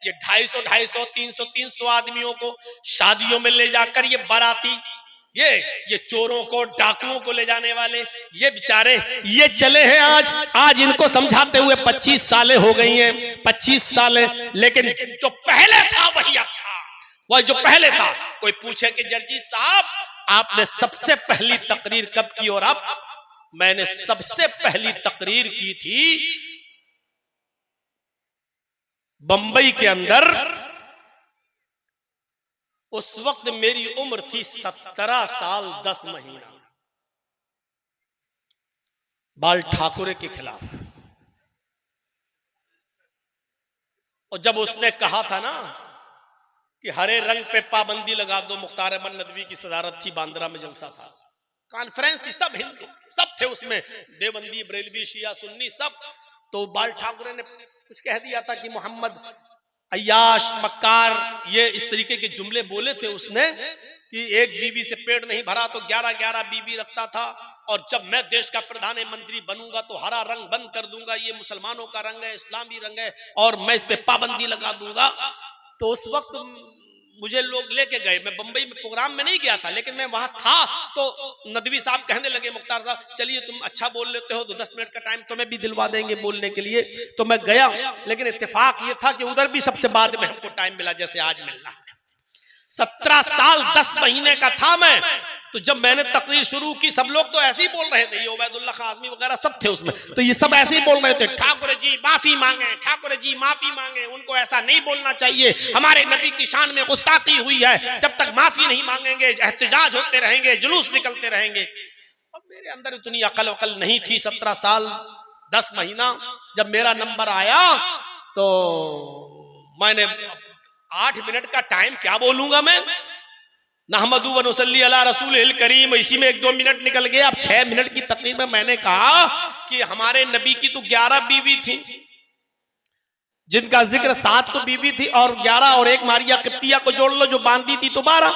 ये 250, 300 आदमियों को शादियों में ले जाकर ये बाराती, ये चोरों को, डाकुओं को ले जाने वाले ये बेचारे ये चले हैं। आज इनको समझाते हुए 25 सालें हो गई हैं, 25 सालें। लेकिन जो पहले था वही अब था, वह जो पहले था। कोई पूछे कि जर्जी साहब आपने सबसे पहली तकरीर कब की? और अब मैंने सबसे पहली तकरीर की थी बंबई के अंदर। उस वक्त मेरी उम्र थी 17 साल 10 महीना, बाल ठाकुरे के खिलाफ। और जब उसने कहा था ना कि हरे रंग पे पाबंदी लगा दो, मुख्तार अहमद नदवी की सदारत थी, बांद्रा में जलसा था, कॉन्फ्रेंस थी, सब हिंदू सब थे उसमें, देवबंदी, बरेलवी, शिया, सुन्नी सब। तो बाल ठाकुरे ने कुछ कह दिया था कि मोहम्मद अय्याश, मक्कार, ये इस तरीके के जुमले बोले थे उसने कि एक बीवी से पेट नहीं भरा तो 11 बीवी रखता था, और जब मैं देश का प्रधानमंत्री बनूंगा तो हरा रंग बंद कर दूंगा, ये मुसलमानों का रंग है, इस्लामी रंग है, और मैं इस पे पाबंदी लगा दूंगा। तो उस वक्त मुझे लोग लेके गए, मैं बंबई में प्रोग्राम में नहीं गया था, लेकिन मैं वहां था। तो नदवी साहब कहने लगे, मुख्तार साहब चलिए तुम अच्छा बोल लेते हो तो 10 मिनट का टाइम तुम्हें भी दिलवा देंगे बोलने के लिए। तो मैं गया, लेकिन इत्तेफाक ये था कि उधर भी सबसे बाद में हमको टाइम मिला जैसे आज मिलना है। 17 साल 10 महीने का था मैं। तो जब मैंने तकरीर शुरू की, सब लोग तो ऐसे ही बोल रहे थे, ये उबैदुल्लाह खाज़मी वगैरह सब थे उसमें, तो ये सब ऐसे ही बोल रहे थे, ठाकुर जी माफी मांगे, ठाकुर जी माफी मांगे, उनको ऐसा नहीं बोलना चाहिए, हमारे नबी की शान में गुस्ताखी हुई है, जब तक माफी नहीं मांगेंगे एहतजाज होते रहेंगे, जुलूस निकलते रहेंगे। अब मेरे अंदर इतनी अकल नहीं थी। 17 साल 10 महीना जब मेरा नंबर आया तो मैंने 8 मिनट का टाइम क्या बोलूंगा मैं, नहमदु व नुसल्ली अला रसूलिल करीम, इसी में 1-2 मिनट निकल गए। अब 6 मिनट की तकरीर में मैंने कहा कि हमारे नबी की तो 11 बीवी थी, जिनका जिक्र 7 तो बीवी थी, और 11 और एक मारिया किप्तिया को जोड़ लो जो बांधी थी तो 12।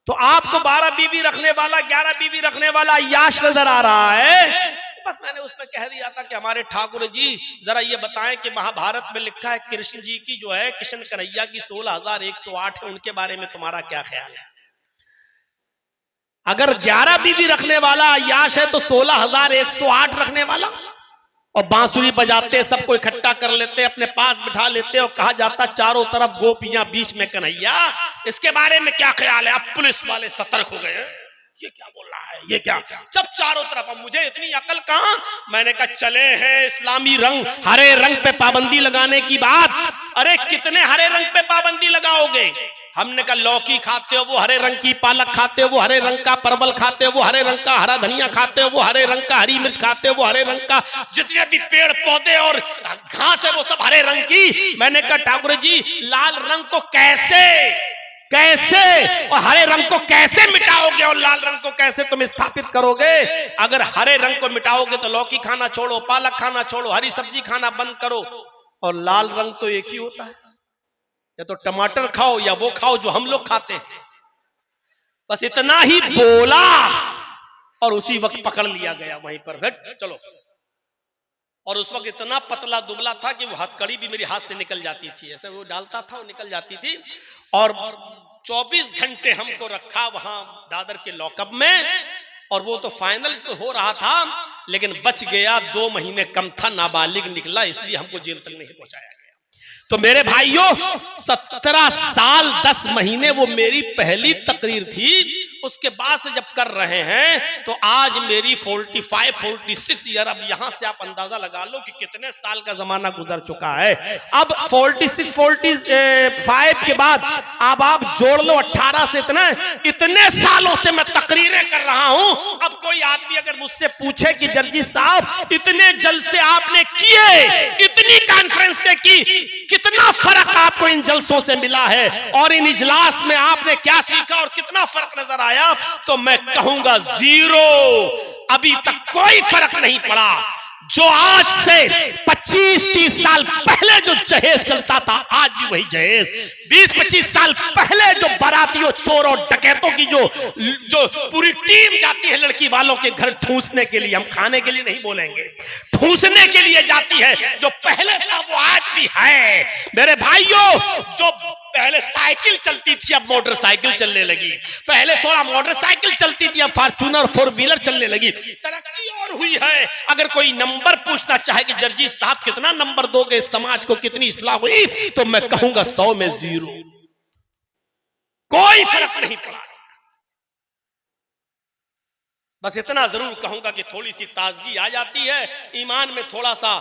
तो आपको 12 बीवी रखने वाला, 11 बीवी रखने वाला अय्याश नजर आ रहा है। बस मैंने उसमें कह दिया था कि हमारे ठाकुर जी जरा ये बताएं कि महाभारत में लिखा है कृष्ण जी की जो है, कृष्ण कन्हैया की 16,108 है, उनके बारे में तुम्हारा क्या ख्याल है? अगर 11 बीवी रखने वाला अय्याश है तो 16,108 रखने वाला, और बांसुरी बजाते सबको इकट्ठा कर लेते, अपने पास बिठा लेते, और कहा जाता चारों तरफ गोपियां बीच में कन्हैया, इसके बारे में क्या ख्याल है? अब पुलिस वाले सतर्क हो गए, ये क्या बोल रहा है, ये क्या? जब चारों तरफ, अब मुझे इतनी अकल कहां, मैंने कहा चले हैं इस्लामी रंग, हरे रंग पे पाबंदी लगाने की बात। अरे कितने हरे रंग पे पाबंदी लगाओगे? हमने कहा लौकी खाते हो वो हरे रंग की, पालक खाते हो वो हरे रंग का, परवल खाते हो वो हरे रंग का, हरा धनिया खाते हो वो हरे रंग का, हरी मिर्च खाते हो वो हरे रंग का, जितने भी पेड़ पौधे और घास है वो सब हरे रंग की। मैंने कहा ठाकुर जी लाल रंग को कैसे और हरे रंग को कैसे मिटाओगे, और लाल रंग को कैसे तुम स्थापित करोगे? अगर हरे रंग को मिटाओगे तो लौकी खाना छोड़ो, पालक खाना छोड़ो, हरी सब्जी खाना बंद करो, और लाल रंग तो एक ही होता है, या तो टमाटर खाओ या वो खाओ जो हम लोग खाते हैं। बस इतना ही बोला और उसी वक्त पकड़ लिया गया वहीं पर, चलो। और उस वक्त इतना पतला दुबला था कि वो हथकड़ी भी मेरी हाथ से निकल जाती थी, ऐसे वो डालता था वो निकल जाती थी। और 24 घंटे हमको रखा वहां दादर के लॉकअप में, और वो तो फाइनल तो हो रहा था लेकिन बच गया, 2 महीने कम था, नाबालिग निकला, इसलिए हमको जेल तक नहीं पहुंचाया गया। तो मेरे भाइयों 17 साल 10 महीने वो मेरी पहली तकरीर थी। उसके बाद से जब कर रहे हैं तो आज मेरी 45-46 ईयर, अब यहां से आप अंदाजा लगा लो कि कितने साल का जमाना गुजर चुका है। अब 46-45 के बाद अब आप जोड़ लो 18 से इतने सालों से मैं तकरीरें कर रहा हूं। अब कोई आदमी अगर मुझसे पूछे कि जर्जी साहब इतने जलसे आपने किए, इतनी कॉन्फ्रेंसें की, कितना फर्क आपको इन जलसों से मिला है और इन इजलास में आपने क्या सीखा और कितना फर्क नजर आया, तो मैं कहूंगा 0। अभी तक कोई फर्क नहीं पड़ा। जो आज से 25-30 साल पहले जो जहेज चलता था, आज भी वही जहेज। 20-25 साल पहले जो बारातियों, चोरों, डकैतों की जो पूरी टीम जाती है लड़की वालों के घर ठूंसने के लिए, हम खाने के लिए नहीं बोलेंगे, ठूसने के लिए जाती है। जो पहले था वो आज भी है। मेरे भाइयों, जो पहले साइकिल चलती थी अब मोटरसाइकिल चलने लगी, पहले थोड़ा मोटरसाइकिल चलती थी अब फॉर्च्यूनर 4 व्हीलर चलने लगी। तरक्की और हुई है। अगर कोई नंबर पूछना चाहे कि जर्जी साहब कितना नंबर दोगे, समाज को कितनी इस्लाह हुई, तो मैं कहूंगा 100 में 0। कोई फर्क नहीं पड़ा। बस इतना जरूर कहूंगा कि थोड़ी सी ताजगी आ जाती है, ईमान में थोड़ा सा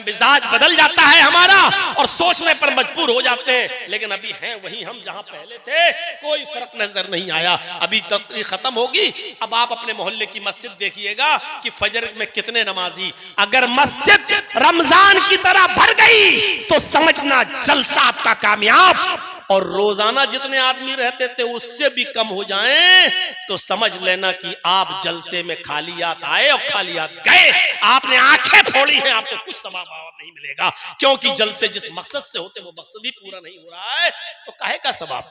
मिजाज बदल जाता है हमारा और सोचने पर मजबूर हो जाते हैं। लेकिन अभी हैं वही हम जहां पहले थे, कोई फर्क नजर नहीं आया। अभी तकरीर खत्म होगी, अब आप अपने मोहल्ले की मस्जिद देखिएगा कि फजर में कितने नमाजी। अगर मस्जिद रमजान की तरह भर गई तो समझना जलसा आपका कामयाब, और रोजाना जितने आदमी रहते थे उससे भी कम हो जाएं तो समझ लेना कि आप जलसे में खालियात आए और खालियात गए। आपने आंखें फोड़ी हैं, आपको कुछ सवाब नहीं मिलेगा, क्योंकि जलसे जिस मकसद से होते वो मकसद ही पूरा नहीं हो रहा है, तो काहे का सवाब,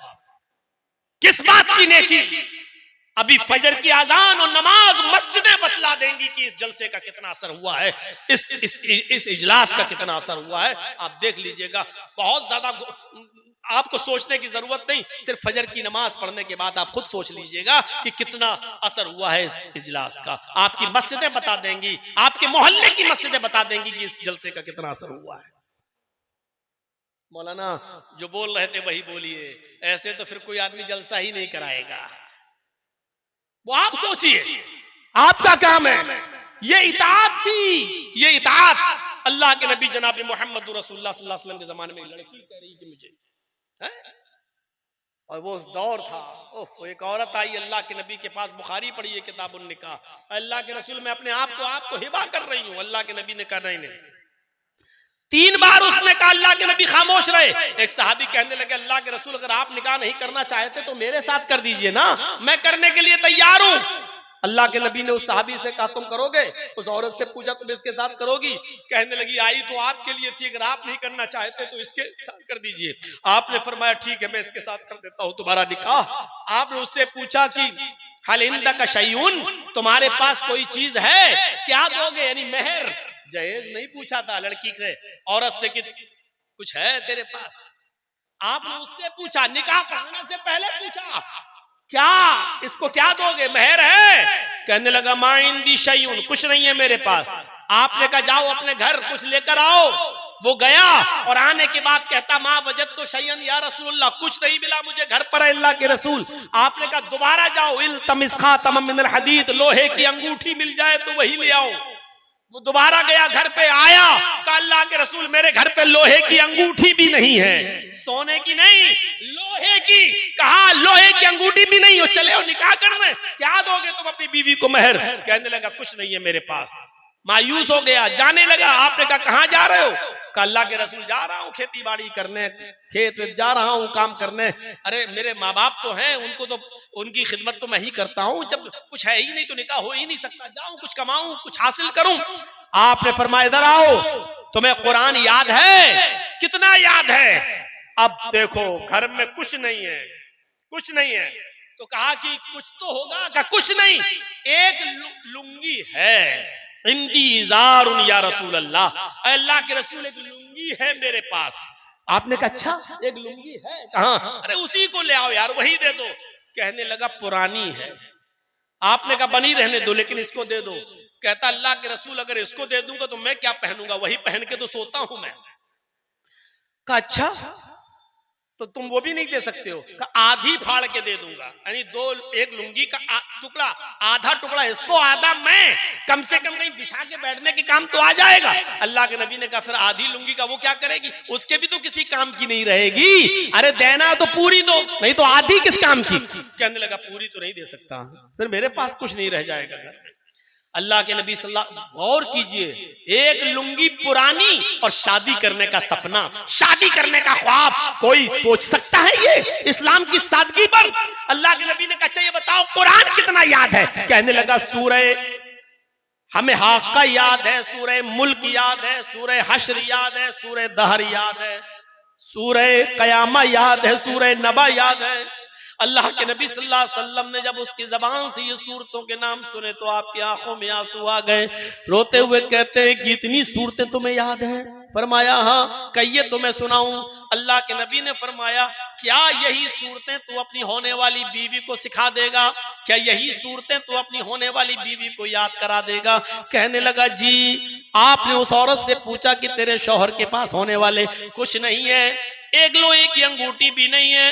किस बात की नेकी। अभी फजर की अजान और नमाज मस्जिदें बतला देंगी कि इस जलसे का कितना असर हुआ है, इस इजलास का कितना असर हुआ है। आप देख लीजिएगा, बहुत ज्यादा आपको सोचने की जरूरत नहीं, सिर्फ फजर की नमाज पढ़ने के बाद आप खुद सोच लीजिएगा कि कितना असर हुआ है इस इजलास का। आपकी मस्जिदें बता देंगी, आपके मोहल्ले की मस्जिदें बता देंगी कि इस जलसे का कितना असर हुआ है। मौलाना जो बोल रहे थे वही बोलिए, ऐसे तो फिर कोई आदमी जलसा ही नहीं कराएगा। वो आप सोचिए, आपका काम है। ये इताअत थी, ये इताअत अल्लाह के नबी जनाब मोहम्मद रसूलुल्लाह सल्लल्लाहु अलैहि वसल्लम के जमाने में लड़की कह रही कि मुझे है? और वो दौर था, एक औरत आई अल्लाह के नबी के पास, बुखारी पढ़ी है किताबुन निकाह, अल्लाह के रसूल मैं अपने आप को हिबा कर रही हूँ। अल्लाह के नबी ने कहा नहीं। 3 बार उसने कहा, अल्लाह के नबी खामोश रहे। एक सहाबी कहने लगे अल्लाह के रसूल अगर आप निकाह नहीं करना चाहते तो मेरे साथ कर दीजिए ना, मैं करने के लिए तैयार हूँ। अल्लाह के नबी ने उस सहाबी से कहा तुम करोगे? उस औरत से पूछा तुम इसके साथ करोगी? कहने लगी आई तो आपके लिए थी, अगर आप नहीं करना चाहते तो इसके साथ कर दीजिए। आपने फरमाया ठीक है मैं इसके साथ कर देता हूँ तुम्हारा निकाह। आपने उससे पूछा कि हल इंदका शैउन, तुम्हारे पास कोई चीज है, क्या दोगे, यानी मेहर जहेज नहीं पूछा था लड़की के औरत से कि कुछ है तेरे पास। आपने उससे पूछा, निकाह पढ़ाने से पहले पूछा क्या इसको क्या दोगे, मेहर है? कहने लगा मा इंदी शैउन, कुछ नहीं है मेरे पास। आपने कहा जाओ अपने घर कुछ लेकर आओ। वो गया और आने के बाद कहता माँ वजद तो शैयन या रसूलुल्लाह, कुछ नहीं मिला मुझे घर पर अल्लाह के रसूल। आपने कहा दोबारा जाओ, इल्तमिस खातम मिनल हदीद, लोहे की अंगूठी मिल जाए तो वही ले आओ। वो दोबारा गया, घर पे आया, कहा अल्लाह के रसूल मेरे घर पे लोहे की अंगूठी भी नहीं है, सोने की नहीं लोहे की। कहा लोहे की अंगूठी भी नहीं हो, चले हो निकाह करने, क्या दोगे तुम अपनी बीवी को मेहर? कहने लगा कुछ नहीं है मेरे पास। मायूस हो गया, जाने लगा। आपने कहा कहाँ जा रहे हो? कहा अल्लाह के रसूल जा रहा हूँ खेती बाड़ी करने, खेत में जा रहा हूँ काम करने। अरे मेरे माँ बाप तो हैं, उनको तो उनकी खिदमत तो मैं ही करता हूँ, जब कुछ है ही नहीं तो निकाह हो ही नहीं सकता, जाऊं कुछ कमाऊं कुछ हासिल करूं। आपने फरमाया इधर आओ, तुम्हें कुरान याद है? कितना याद है? अब देखो घर में कुछ नहीं है, कुछ नहीं है। तो कहा कि कुछ तो होगा। कहा कुछ नहीं, एक लुंगी है, इंदी इज़ारुन या रसूल अल्लाह, अल्लाह के रसूल एक लुंगी है मेरे पास। आपने कहा अच्छा एक लुंगी है कहाँ? अरे उसी को ले आओ यार, वही दे दो। कहने लगा पुरानी है। आपने कहा बनी रहने दो लेकिन इसको दे दो। कहता अल्लाह के रसूल अगर इसको दे दूंगा तो मैं क्या पहनूंगा, वही पहन के तो सोता हूं मैं। कहा अच्छा तो तुम वो भी नहीं दे सकते हो? कहा आधी फाड़ के दे दूंगा, यानी एक लुंगी का टुकड़ा, आधा टुकड़ा इसको आधा मैं, कम से कम कहीं बिछा के बैठने के काम तो आ जाएगा। अल्लाह के नबी ने कहा फिर आधी लुंगी का वो क्या करेगी, उसके भी तो किसी काम की नहीं रहेगी। अरे देना तो पूरी दो, नहीं तो आधी किस काम की? कहने लगा पूरी तो नहीं दे सकता, फिर मेरे पास कुछ नहीं रह जाएगा घर में। अल्लाह के नबी सल्लल्लाहु, गौर कीजिए, एक लुंगी पुरानी और शादी करने का सपना, शादी करने का ख्वाब, कोई सोच सकता है ये इस्लाम की सादगी पर? अल्लाह के नबी ने कहा ये बताओ कुरान कितना याद है? कहने लगा सूरह हमें हाका याद है, सूरह मुल्क याद है, सूरह हश्र याद है, सूरह दहर याद है, सूरह कयामा याद है, सूरह नबा याद है। अल्लाह के नबी सल्लल्लाहु अलैहि वसल्लम ने जब उसकी जबान से ये सूरतों के नाम सुने तो आपकी आंखों में आंसू आ गए। रोते हुए कहते हैं कि इतनी सूरतें तुम्हें याद हैं? फरमाया हाँ। कहिए तो मैं सुनाऊं। अल्लाह के नबी ने फरमाया क्या यही सूरतें तू अपनी होने वाली बीवी को सिखा देगा? क्या यही सूरतें तू अपनी होने वाली बीवी को याद करा देगा? कहने लगा जी। आपने उस औरत से पूछा कि तेरे शौहर के पास होने वाले कुछ नहीं है, एक लोहे की अंगूठी भी नहीं है,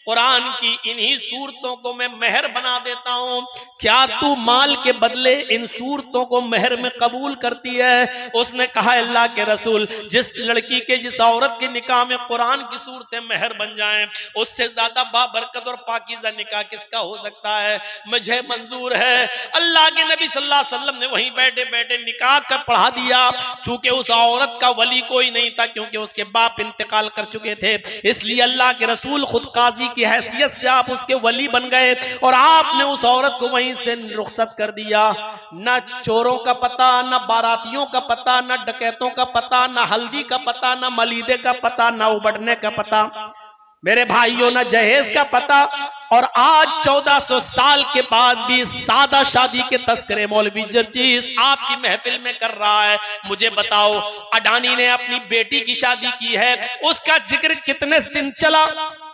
कुरान की इन्हीं सूरतों को मैं मेहर बना देता हूं, क्या तू माल के बदले इन सूरतों को मेहर में कबूल करती है? उसने कहा अल्लाह के रसूल, जिस लड़की के जिस औरत के निकाह में कुरान की सूरतें मेहर बन जाएं, उससे ज्यादा बाबरकत और पाकीज़ा निकाह किसका हो सकता है? मुझे मंजूर है। अल्लाह के नबी सल्लल्लाहु अलैहि वसल्लम ने वहीं बैठे बैठे निकाह कर पढ़ा दिया। चूंकि उस औरत का वली कोई नहीं था, क्योंकि उसके बाप इंतकाल कर चुके थे, इसलिए अल्लाह के रसूल खुद काजी की हैसियत से आप उसके वली बन गए और आपने उस औरत को वहीं से रुखसत कर दिया। न चोरों का पता, न बारातियों का पता, न डकैतों का पता, न हल्दी का पता, न मलीदे का पता, न उबड़ने का पता, मेरे भाइयों न जहेज का पता। और आज 1400 साल के बाद भी सादा शादी के तस्करे मौलवी जर्जीस आपकी महफिल में कर रहा है। मुझे बताओ, अडानी ने अपनी बेटी की शादी की है, उसका जिक्र कितने दिन चला?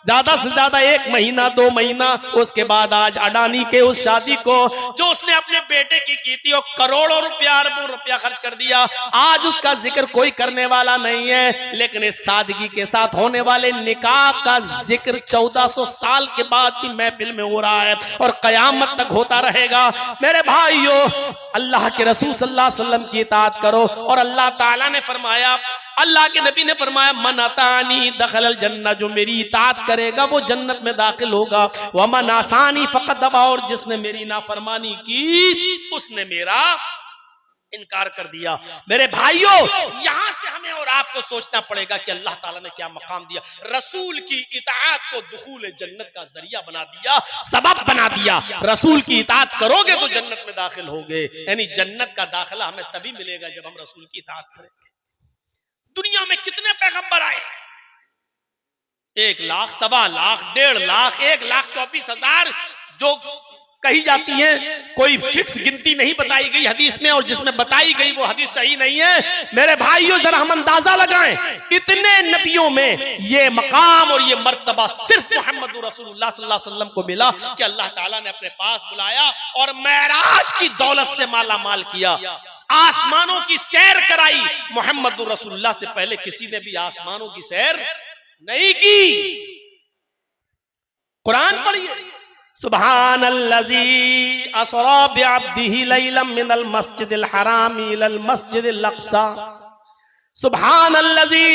ज्यादा से ज्यादा 1 महीना 2 महीना। उसके बाद आज अडानी के उस शादी को जो उसने अपने बेटे की थी और करोड़ों रुपया अरबों रुपया खर्च कर दिया, आज उसका जिक्र कोई करने वाला नहीं है। लेकिन इस सादगी के साथ होने वाले निकाह का जिक्र 1400 साल के बाद की महफिल में हो रहा है और कयामत तक होता रहेगा। मेरे भाइयों, अल्लाह के रसूल सल्लल्लाहु अलैहि वसल्लम की इताअत करो। और अल्लाह ताला ने फरमाया, अल्लाह के नबी ने फरमाया, मन अतानी दखलल जन्नह, जो मेरी इताअत करेगा वो जन्नत में दाखिल होगा। व मन आसानी फकत दबा, और जिसने मेरी नाफरमानी की उसने मेरा इनकार कर दिया। मेरे भाइयों, यहां से हमें और आपको सोचना पड़ेगा कि अल्लाह ताला ने क्या मकाम दिया। रसूल की इताअत को दुखूल जन्नत का जरिया बना दिया, सबब बना दिया। रसूल की इताअत करोगे तो जन्नत में दाखिल होगे। यानी जन्नत का दाखिला हमें तभी मिलेगा जब हम रसूल की इताअत करेंगे। दुनिया में कितने पैगंबर आए? 1 लाख, 1.25 लाख, 1.5 लाख, 1,24,000 जो कही जाती है। कोई फिक्स गिनती नहीं बताई गई हदीस में, और जिसमें बताई गई वो हदीस सही नहीं है। मेरे भाइयों, जरा हम अंदाजा लगाएं, इतने नबियों में ये मकाम और ये मर्तबा सिर्फ मोहम्मद रसूलुल्लाह सल्लल्लाहु अलैहि वसल्लम को मिला कि अल्लाह ताला ने अपने पास बुलाया और मेराज की दौलत से माला माल किया, आसमानों की सैर कराई। मोहम्मद रसूलुल्लाह से पहले किसी ने भी आसमानों की सैर नहीं की। कुरान पढ़िए, सुब्हानल्लज़ी असरा बिअब्दिही लैलन मिनल मस्जिदिल हराम इलल मस्जिदिल अक़सा, सुब्हानल्लज़ी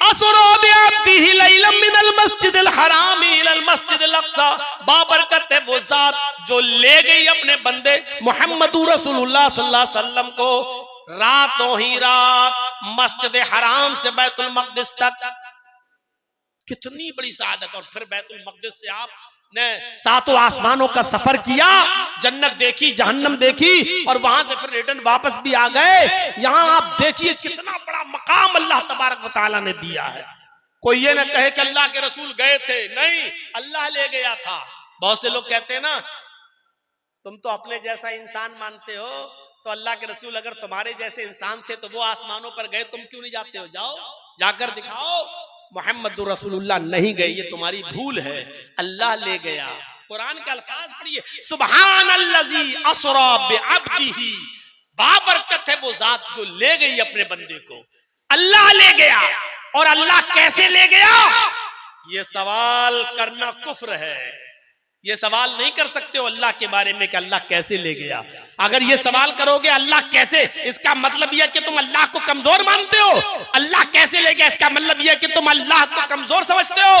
असरा बिअब्दिही लैलन मिनल मस्जिदिल हराम इलल मस्जिदिल अक़सा। बाबरकत है वो जात जो ले गई अपने बंदे मोहम्मद रसूलुल्लाह सल्लल्लाहु अलैहि वसल्लम को रातों ही रात मस्जिद हराम से बैतुल मक़दिस तक। कितनी बड़ी सआदत। और फिर बैतुल मक़दिस से आप ने 7 आसमानों का सफर किया, जन्नत देखी, जहन्नम देखी, और वहां से फिर रिटर्न वापस भी आ गए। यहां आप देखिए कितना बड़ा मकाम अल्लाह तबारक व तआला ने दिया है। कोई ये ना कहे कि अल्लाह के रसूल गए थे, नहीं, अल्लाह ले गया था। बहुत से लोग कहते हैं ना, तुम तो अपने जैसा इंसान मानते हो, तो अल्लाह के रसूल अगर तुम्हारे जैसे इंसान थे तो वो आसमानों पर गए, तुम क्यों नहीं जाते हो? जाओ, जाकर दिखाओ। मोहम्मद रसूलुल्लाह नहीं गए, ये तुम्हारी भूल है, अल्लाह ले गया। कुरान के अल्फाज पढ़िए, सुब्हानल्लज़ी असरा बिअब्दिही, बाबरकत है वो जात जो ले गई अपने बंदे को। अल्लाह ले गया। और अल्लाह कैसे ले गया, ये सवाल करना कुफ्र है। ये सवाल नहीं कर सकते हो अल्लाह के बारे में कि अल्लाह कैसे ले गया। अगर ये सवाल करोगे अल्लाह कैसे, इसका मतलब यह कि तुम अल्लाह को कमजोर मानते हो। अल्लाह कैसे ले गया, इसका मतलब यह कि तुम अल्लाह को कमजोर समझते हो।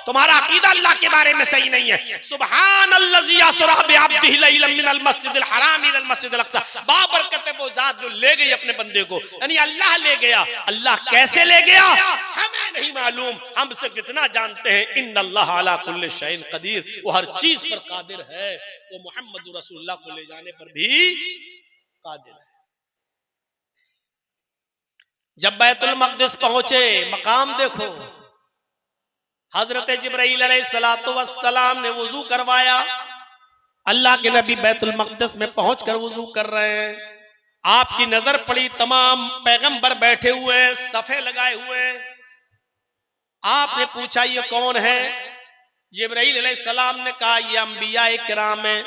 तुम्हारा अकीदा अल्लाह के बारे में सही नहीं है। सुब्हानल्लज़ी असरा बिअब्दिही लैलन मिनल मस्जिदिल हराम इलल मस्जिदिल अक़सा, बाबरकत है वो जात जो ले गई अपने बंदे को, यानी अल्लाह ले गया। अल्लाह कैसे ले गया हमें नहीं मालूम, हम सिर्फ इतना जानते हैं, इन्नल्लाह अला कुल्लि शैइन कदीर, वो हर चीज पर कादिर है। वो मोहम्मद रसूलुल्लाह को ले जाने पर भी कादिर है। जब बैतुल मक़दिस पहुंचे, मकाम देखो, हजरत जिब्राइल अलैहिस्सलातु वस्सलाम ने वुजू करवाया। अल्लाह के नबी बैतुल मक़दिस में पहुंचकर वुजू कर रहे हैं। आपकी नजर पड़ी, तमाम पैगंबर बैठे हुए हैं, सफे लगाए हुए हैं। आपने पूछा ये कौन है? जिब्राइल अलैहिस्सलाम ने कहा ये अंबिया किराम हैं,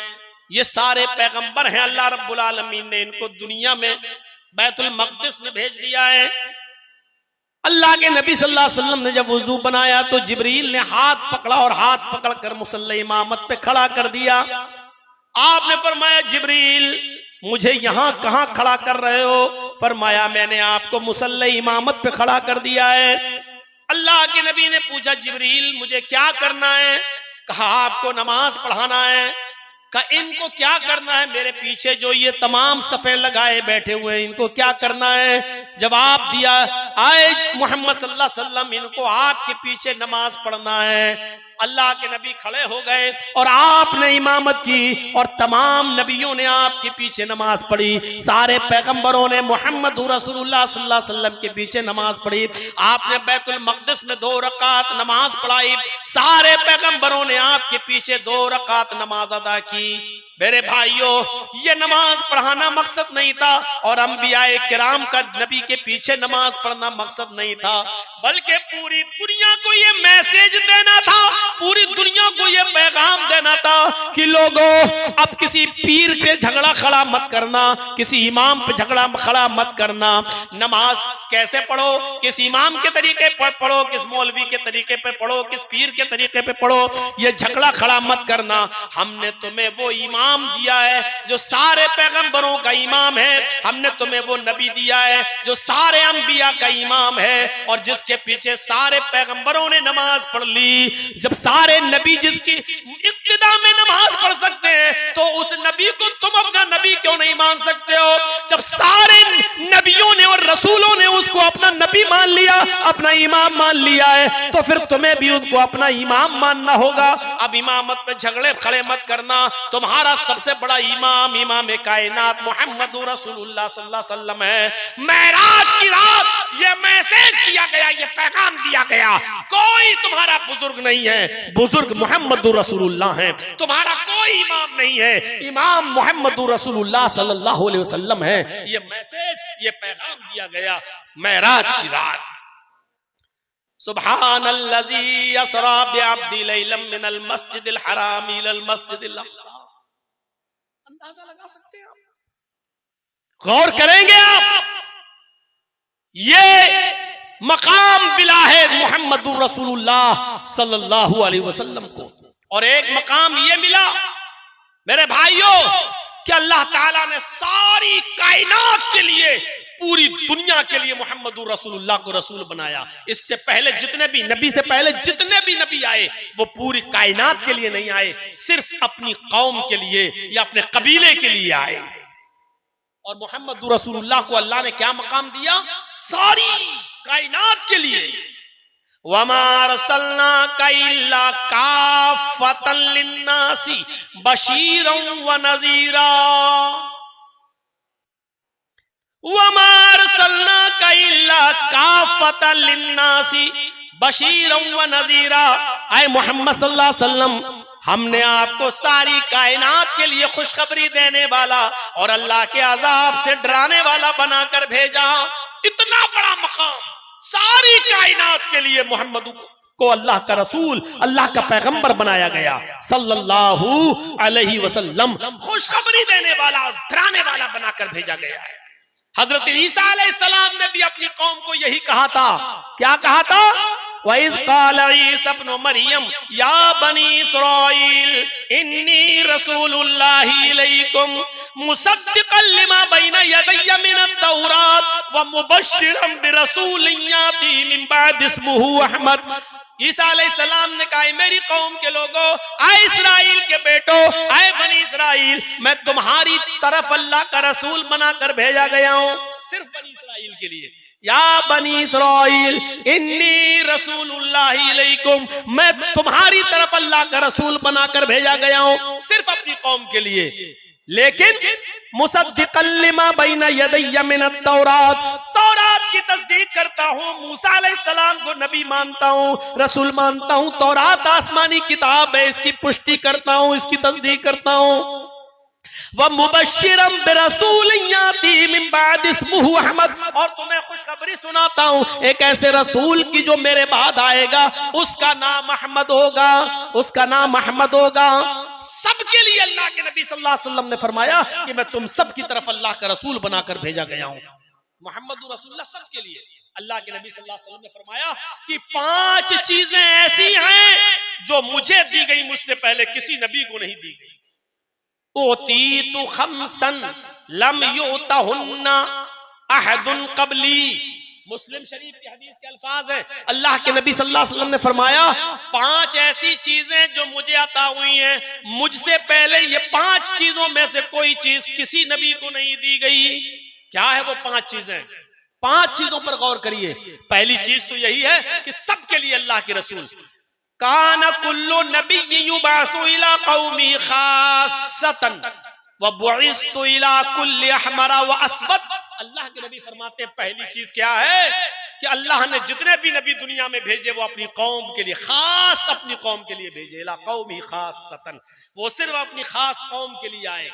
ये सारे पैगंबर हैं। अल्लाह रब्बुल आलमीन ने इनको दुनिया में बैतुल मक़दिस में भेज दिया है। अल्लाह के नबी सल्लल्लाहु अलैहि वसल्लम ने जब वुजू बनाया तो जिब्रील ने हाथ पकड़ा और हाथ पकड़कर मुसल्ला इमामत पे खड़ा कर दिया। आपने फरमाया जिब्रील मुझे यहाँ कहाँ खड़ा कर रहे हो? फरमाया मैंने आपको मुसल्ला इमामत पे खड़ा कर दिया है। अल्लाह के नबी ने पूछा जिब्रील मुझे क्या करना है? कहा आपको नमाज पढ़ाना है। कहा इनको क्या करना है? मेरे पीछे जो ये तमाम सफे लगाए बैठे हुए हैं इनको क्या करना है? जवाब दिया आए मोहम्मद सल्लल्लाहु अलैहि वसल्लम इनको आपके पीछे नमाज पढ़ना है। अल्लाह के नबी खड़े हो गए और आपने इमामत की और तमाम नबियों ने आपके पीछे नमाज पढ़ी। सारे पैगंबरों ने मोहम्मद रसूलुल्लाह सल्लल्लाहु अलैहि वसल्लम के पीछे नमाज पढ़ी। आपने बैतुल मक़दिस में 2 रकात नमाज पढ़ाई। सारे पैगंबरों ने आपके पीछे 2 रकात नमाज अदा की। मेरे भाइयों ये नमाज पढ़ाना मकसद नहीं था और अंबियाए किराम का नबी के पीछे नमाज पढ़ना मकसद नहीं था, बल्कि पूरी दुनिया को ये मैसेज देना था, पूरी दुनिया को ये पैगाम देना था कि लोगों अब किसी पीर पे झगड़ा खड़ा मत करना, किसी इमाम पे झगड़ा खड़ा मत करना। नमाज कैसे पढ़ो, किस इमाम के तरीके पर पढ़ो, किस मौलवी के तरीके पे पढ़ो, किस पीर के तरीके पे पढ़ो, ये झगड़ा खड़ा मत करना। हमने तुम्हें वो इमाम दिया है जो सारे पैगंबरों का इमाम है, हमने तुम्हें वो नबी दिया है जो सारे अंबिया का इमाम है और जिसके पीछे सारे पैगंबरों ने नमाज पढ़ ली। जब सारे नबी जिसकी इक्तिदा में नमाज पढ़ सकते हैं तो उस नबी को तुम अपना नबी क्यों नहीं मान सकते हो? जब सारे नबियों ने और रसूलों ने उसको अपना नबी मान लिया, अपना इमाम मान लिया है, तो फिर तुम्हें भी उनको अपना इमाम मानना होगा। अब इमामत में झगड़े खड़े मत करना। तुम्हारा सबसे बड़ा इमाम इमाम कायनात मोहम्मद रसूलुल्लाह सल्लल्लाहु अलैहि वसल्लम है। मेराज की रात ये मैसेज दिया गया, ये पैगाम दिया गया, कोई तुम्हारा बुजुर्ग नहीं है, बुजुर्ग मोहम्मद रसूलुल्लाह है, तुम्हारा कोई इमाम नहीं है, इमाम मोहम्मद रसूलुल्लाह सल्लल्लाहु अलैहि वसल्लम है। ये मैसेज, ये पैगाम दिया गया मेराज की रात। सुब्हानल्लज़ी असरा बिअब्दी लैलन मिनल मस्जिदिल हराम इलल मस्जिदिल अक़सा। अंदाजा लगा सकते हैं आप? गौर करेंगे आप? ये मकाम मिला है मोहम्मदुर रसूलुल्लाह सल्लल्लाहु अलैहि वसल्लम को, और एक मकाम ये मिला मेरे भाइयों कि अल्लाह ताला ने सारी कायनात के लिए, पूरी दुनिया के लिए मोहम्मदुर रसूलुल्लाह को रसूल बनाया। इससे पहले जितने भी नबी से पहले जितने भी नबी आए वो पूरी कायनात के लिए नहीं आए, सिर्फ अपनी कौम के लिए या अपने कबीले के लिए आए। और मोहम्मदुर रसूलुल्लाह को अल्लाह ने क्या मकाम दिया? सारी कायनात के लिए। वमा अरसलनाका इल्ला काफ़तन लिन्नासी बशीरन व नज़ीरा। वमा अरसलनाका इल्ला काफ़तन लिन्नासी बशीरन व नज़ीरा। ऐ मोहम्मद सल्लल्लाहु अलैहि वसल्लम, हमने आपको सारी कायनात के लिए खुशखबरी देने वाला और अल्लाह के अजाब से डराने वाला बनाकर भेजा। इतना बड़ा मकाम सारी कायनात के लिए मोहम्मद को अल्लाह का रसूल, अल्लाह का पैगंबर बनाया गया सल्लल्लाहु अलैहि वसल्लम। खुशखबरी देने वाला और डराने वाला बनाकर भेजा गया है। हजरत ईसा अलैहिस्सलाम ने भी अपनी कौम को यही कहा था। क्या कहा था? वइज़ क़ाल ईसा इब्नु मरियम या बनी इस्राईल इन्नी रसूलुल्लाहि इलैकुम मुसद्दिक़न लिमा बैना यदैया मिनत तौरात व मुबश्शिरन बिरसूलिन याती मिन बाद इस्मुहु अहमद। ईसा अलैहिस्सलाम ने कहा मेरी कौम के लोगों, आए इस्राइल के बेटो, आए बनी इस्राइल, मैं तुम्हारी तरफ अल्लाह का रसूल बनाकर भेजा गया हूँ, सिर्फ बनी इस्राइल के लिए। या बनी इस्राइल इन्नी रसूलुल्लाहि इलैकुम, मैं तुम्हारी तरफ अल्लाह का रसूल बनाकर भेजा गया हूँ, सिर्फ अपनी कौम के लिए। लेकिन मुसद्दिक़न लिमा बैना यदैया मिनत तौरात, तौरात की तस्दीक करता हूँ, मूसा अलैहिस्सलाम को नबी मानता हूँ, रसूल मानता हूँ, तौरात आसमानी किताब है, इसकी पुष्टि करता हूँ, इसकी तस्दीक करता हूँ। व मुबश्शिरम बिरसूल याती मिन बाद इस्मुहु अहमद, और तुम्हें खुशखबरी सुनाता हूँ एक ऐसे रसूल की जो मेरे बाद आएगा, उसका नाम अहमद होगा, उसका नाम अहमद होगा। सबके लिए अल्लाह के नबी सल्लल्लाहु अलैहि वसल्लम ने फरमाया कि मैं तुम सब की तरफ अल्लाह का रसूल बनाकर भेजा गया हूँ। मोहम्मद रसूलुल्लाह सबके लिए अल्लाह के नबी सल्लल्लाहु अलैहि वसल्लम ने फरमाया कि 5 चीजें ऐसी हैं जो मुझे दी गई, मुझसे पहले किसी नबी को नहीं दी गई। ओतीतु खमसन लम युतहुन्ना अहदुन क़ब्ली, मुस्लिम शरीफ की हदीस के अल्फाज है, अल्लाह के नबी सल्लल्लाहु अलैहि वसल्लम ने फरमाया 5 ऐसी चीजें जो मुझे अता हुई हैं, मुझसे पहले ये 5 चीजों में से कोई चीज किसी नबी को नहीं दी गई। क्या है वो 5 चीजें? 5 चीजों पर गौर करिए। पहली चीज तो यही है कि सबके लिए अल्लाह के रसूल, कान कुल्लु नबी युबासु इला कौमी खासतन व बुइस्तु इला कुल्लि अहमरा व अस्वद। अल्लाह के नबी फरमाते हैं पहली चीज क्या है कि अल्लाह ने जितने भी नबी दुनिया में भेजे वो अपनी कौम के लिए, खास अपनी कौम के लिए भेजे। इला कौमी खासतन, वो सिर्फ अपनी खास कौम के लिए आए।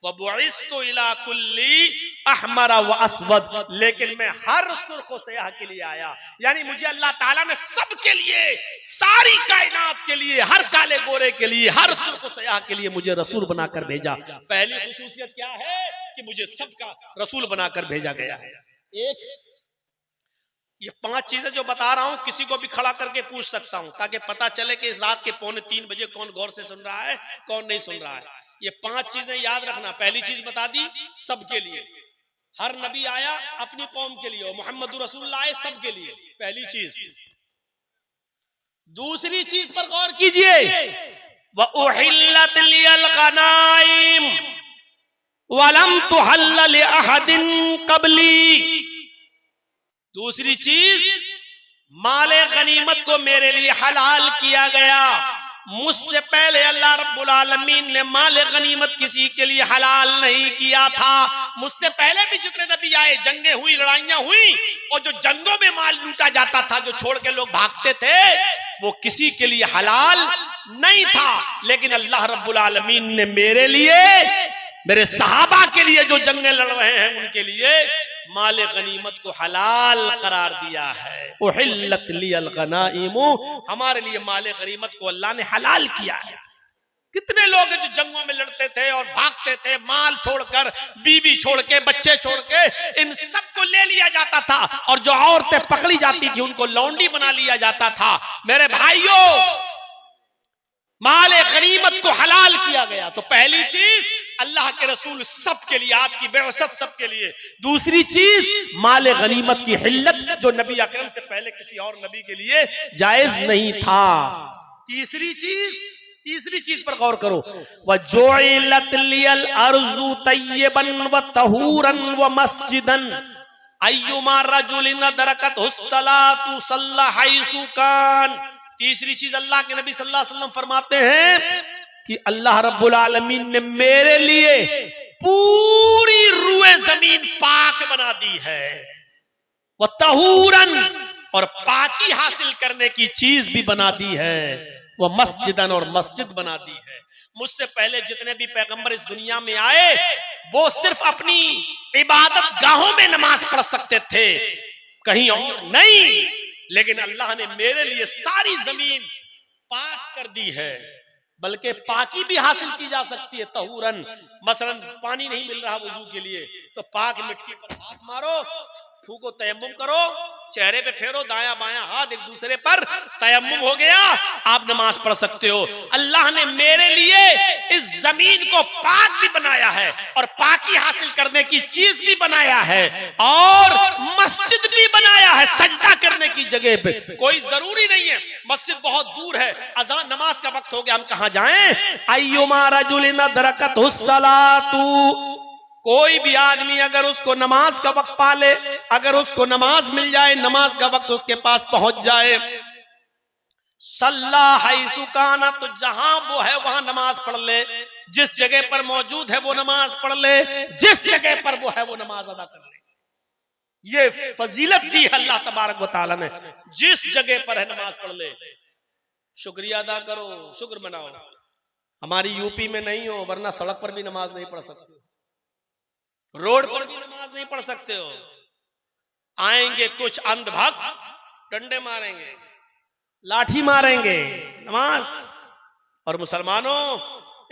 वबुइस्तु इला कुल्ली अहमरा व अस्वद, लेकिन मैं हर सुर्ख व सयाह के लिए आया। यानी मुझे अल्लाह ताला ने सबके लिए, सारी कायनात के लिए, हर काले गोरे के लिए, हर सुर्ख व सयाह के लिए मुझे रसूल बनाकर भेजा। पहली खुसूसियत क्या है कि मुझे सबका रसूल बनाकर भेजा गया है। एक, ये 5 चीजें जो बता रहा हूं किसी को भी खड़ा करके पूछ सकता हूं, ताकि पता चले कि इस रात के 2:45 बजे कौन गौर से सुन रहा है, कौन नहीं सुन रहा है। ये 5 चीजें याद रखना। पहली चीज बता दी सबके लिए, हर नबी आया अपनी कौम के लिए, और मोहम्मद रसूलुल्लाह आए सबके लिए, पहली चीज। दूसरी चीज पर गौर कीजिए, व उहिल्लत लियल गनाइम वलम तुहल्ल लि अहदिन क़ब्ली। दूसरी चीज, माले गनीमत को मेरे लिए हलाल किया गया। मुझसे पहले अल्लाह रब्बुल आलमीन ने माले गनीमत किसी के लिए हलाल नहीं किया था। मुझसे पहले भी जितने नबी आए, जंगें हुई, लड़ाइयां हुई, और जो जंगों में माल लूटा जाता था, जो छोड़ के लोग भागते थे, वो किसी के लिए हलाल नहीं था। लेकिन अल्लाह रब्बुल आलमीन ने मेरे लिए, मेरे सहाबा के लिए जो जंगें लड़ रहे हैं उनके लिए माले गनीमत को हलाल करार दिया है। उहिल्लत लियल गनाइमु, हमारे लिए माले गनीमत को अल्लाह ने हलाल किया है। कितने लोग जो जंगों में लड़ते थे और भागते थे, माल छोड़कर, बीवी छोड़ के, बच्चे छोड़ के, इन सबको ले लिया जाता था, और जो औरतें पकड़ी जाती थी उनको लौंडी बना लिया जाता था। मेरे भाइयों, माले गनीमत को हलाल किया गया। तो पहली चीज अल्लाह के रसूल सबके लिए, आपकी बेअसत सबके लिए। दूसरी चीज माले गनीमत की हिल्लत, जो नबी अकरम से पहले किसी और नबी के लिए जायज नहीं था। तीसरी चीज पर गौर करो, व जुइलत लियल अर्जु तय्यबन व तहूरन व मस्जिदन अय्युमा रजुलिन दरकतहु सलातु सल्ला हैसु कान। तीसरी चीज अल्लाह के नबी सल्लल्लाहु अलैहि वसल्लम फरमाते हैं कि अल्लाह रब्बुल आलमीन ने मेरे लिए पूरी रूए जमीन पाक बना दी है। वह तहूरन, और पाकी हासिल करने की चीज भी बना दी है। वह मस्जिदन, और मस्जिद बना दी है। मुझसे पहले जितने भी पैगंबर इस दुनिया में आए, वो सिर्फ अपनी इबादत गाहों में नमाज पढ़ सकते थे, कहीं और नहीं। लेकिन अल्लाह ने मेरे लिए सारी जमीन पाक कर दी है। बल्कि पाकी भी हासिल की जा सकती है। तहूरन, मसलन पानी नहीं मिल रहा वुजू के लिए, तो पाक मिट्टी पर हाथ मारो, फूको, तयम्मुम करो, चेहरे पे फेरो, दाया बाया हाथ एक दूसरे पर, तयम्मुम हो गया, आप नमाज पढ़ सकते हो। अल्लाह ने मेरे लिए इस जमीन को पाक भी बनाया है, और पाकी हासिल करने की चीज भी बनाया है, और मस्जिद भी बनाया है सजदा करने की जगह पे। कोई जरूरी नहीं है मस्जिद बहुत दूर है, अज़ान नमाज का वक्त हो गया, हम कहां जाएं? अय्युमा रजुलिन दरकतहु सलातु, कोई भी आदमी अगर उसको नमाज का वक्त पाले, अगर उसको नमाज मिल जाए, नमाज का वक्त उसके पास पहुंच जाए, सल्ला हैसु काना, तो जहां वो है वहां नमाज पढ़ ले। जिस जगह पर मौजूद है वो नमाज पढ़ ले, जिस जगह पर वो है वो नमाज अदा कर ले। ये फजीलत दी है अल्लाह तबारक व तआला ने। जिस जगह पर है नमाज पढ़ ले, शुक्रिया अदा करो, शुक्र मनाओ। हमारी यूपी में नहीं हो, वरना सड़क पर भी नमाज नहीं पढ़ सकते, रोड पर भी नमाज नहीं पढ़ सकते हो। आएंगे कुछ अंधभक्त, डंडे मारेंगे, लाठी मारेंगे, नमाज। और मुसलमानों,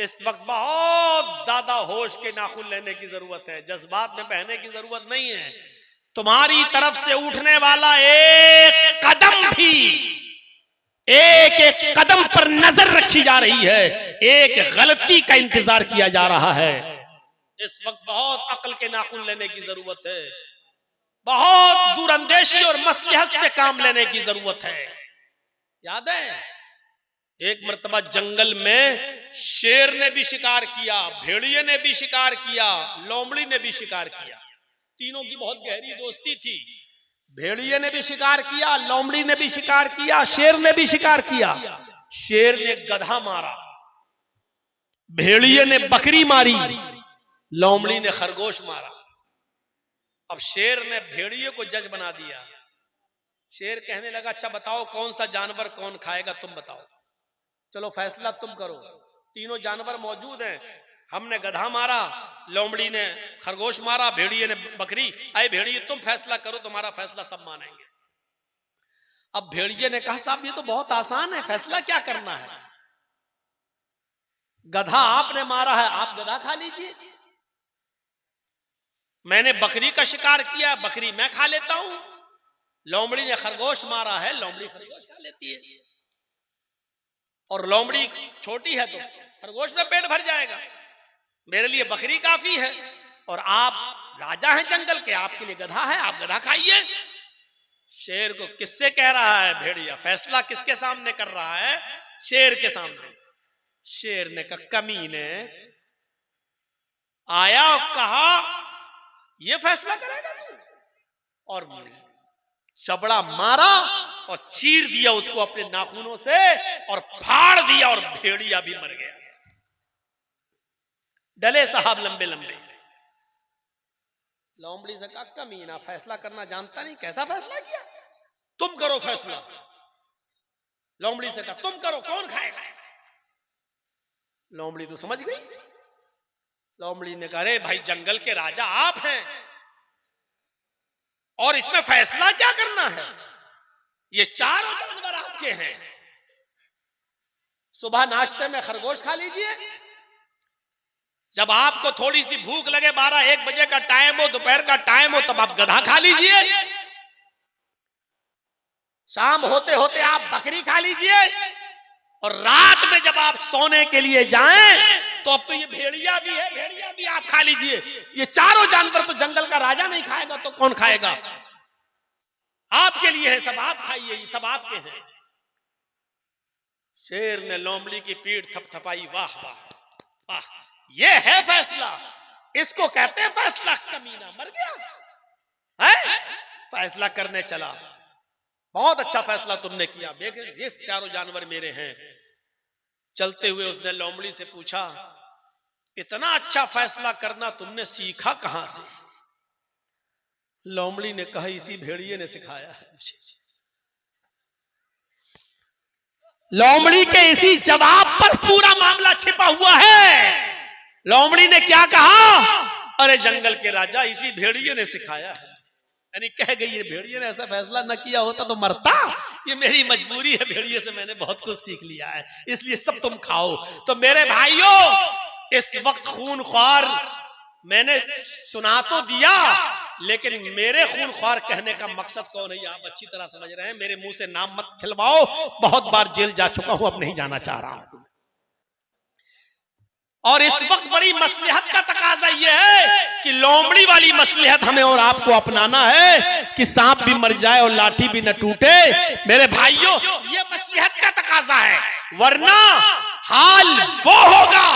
इस वक्त बहुत ज्यादा होश के नाखून लेने की जरूरत है, जज्बात में बहने की जरूरत नहीं है। तुम्हारी तरफ से उठने वाला एक कदम भी, एक एक कदम पर नजर रखी जा रही है, एक गलती का इंतजार किया जा रहा है। इस वक्त बहुत अक्ल के नाखून लेने की जरूरत है, बहुत दूरंदेशी और मसलहत से काम लेने की जरूरत है। याद है एक मर्तबा जंगल में शेर ने भी शिकार किया, भेड़िए ने भी शिकार किया, लोमड़ी ने भी शिकार किया। तीनों की बहुत गहरी दोस्ती थी। भेड़िए ने भी शिकार किया, लोमड़ी ने भी शिकार किया, शेर ने भी शिकार किया। शेर ने गधा मारा, भेड़िए ने बकरी मारी, लोमड़ी ने खरगोश मारा। अब शेर ने भेड़िए को जज बना दिया। शेर कहने लगा, अच्छा बताओ कौन सा जानवर कौन खाएगा, तुम बताओ, चलो फैसला तुम करो। तीनों जानवर मौजूद हैं, हमने गधा मारा, लोमड़ी ने खरगोश मारा, भेड़िए ने बकरी। आए भेड़िए तुम फैसला करो, तुम्हारा फैसला सब मानेंगे। अब भेड़िए ने कहा, साहब ये तो बहुत आसान है, फैसला क्या करना है, गधा आपने मारा है, आप गधा खा लीजिए। मैंने बकरी का शिकार किया, बकरी मैं खा लेता हूं। लोमड़ी ने खरगोश मारा है, लोमड़ी खरगोश खा लेती है। और लोमड़ी छोटी है तो खरगोश में पेट भर जाएगा, मेरे लिए बकरी काफी है। और आप राजा हैं जंगल के, आपके लिए गधा है, आप गधा खाइए। शेर को किससे कह रहा है भेड़िया, फैसला किसके सामने कर रहा है, शेर के सामने। शेर ने कहा, कमीने आया और कहा ये फैसला करेगा तू, और चबड़ा मारा और चीर दिया उसको अपने नाखूनों से और फाड़ दिया, और भेड़िया भी मर गया। डले साहब लंबे लंबे। लोमड़ी से कहा, कमीना फैसला करना जानता नहीं, कैसा फैसला किया, तुम करो फैसला। लोमड़ी से कहा, तुम करो, कौन खाएगा। लोमड़ी तो समझ गई। लोमड़ी ने कहा, अरे भाई जंगल के राजा आप हैं, और इसमें फैसला क्या करना है, ये चारों जानवर आपके हैं। सुबह नाश्ते में खरगोश खा लीजिए, जब आपको थोड़ी सी भूख लगे, 12-1 बजे का टाइम हो, दोपहर का टाइम हो, तब आप गधा खा लीजिए। शाम होते होते आप बकरी खा लीजिए, और रात में जब आप सोने के लिए जाएं तो अब तो ये भेड़िया भी है, भेड़िया भी आप खा लीजिए। ये चारों जानवर तो जंगल का राजा नहीं खाएगा तो कौन खाएगा, आपके लिए है, सब आप खाइए, ये सब आपके हैं। शेर ने लोमड़ी की पीठ थपथपाई, वाह वाह वाह, ये है फैसला, इसको कहते हैं फैसला। कमीना मर गया है, फैसला करने चला, बहुत अच्छा फैसला तुमने किया, देखे ये चारों जानवर मेरे हैं। चलते हुए उसने लोमड़ी से पूछा, इतना अच्छा फैसला करना तुमने सीखा कहां से। लोमड़ी ने कहा, इसी भेड़िए ने सिखाया है मुझे। लोमड़ी के इसी जवाब पर पूरा मामला छिपा हुआ है। लोमड़ी ने क्या कहा, अरे जंगल के राजा इसी भेड़िए ने सिखाया है। यानी कह गई, ये भेड़िए ने ऐसा फैसला न किया होता तो मरता, ये मेरी मजबूरी है, भेड़िए से मैंने बहुत कुछ सीख लिया है, इसलिए सब तुम खाओ। तो मेरे भाइयों, इस वक्त खूनख्वार मैंने सुना तो दिया, लेकिन मेरे खूनख्वार कहने का मकसद कौन है, आप अच्छी तरह समझ रहे हैं। मेरे मुंह से नाम मत खिलवाओ, बहुत बार जेल जा चुका हूं, अब नहीं जाना चाह रहा हूं। और इस वक्त बड़ी मसलहत का तकाजा यह है कि लोमड़ी वाली मसलहत हमें और आपको अपनाना है कि सांप भी मर जाए और लाठी भी न टूटे। मेरे भाइयों, ये मसलहत का तकाजा है, वरना हाल वो होगा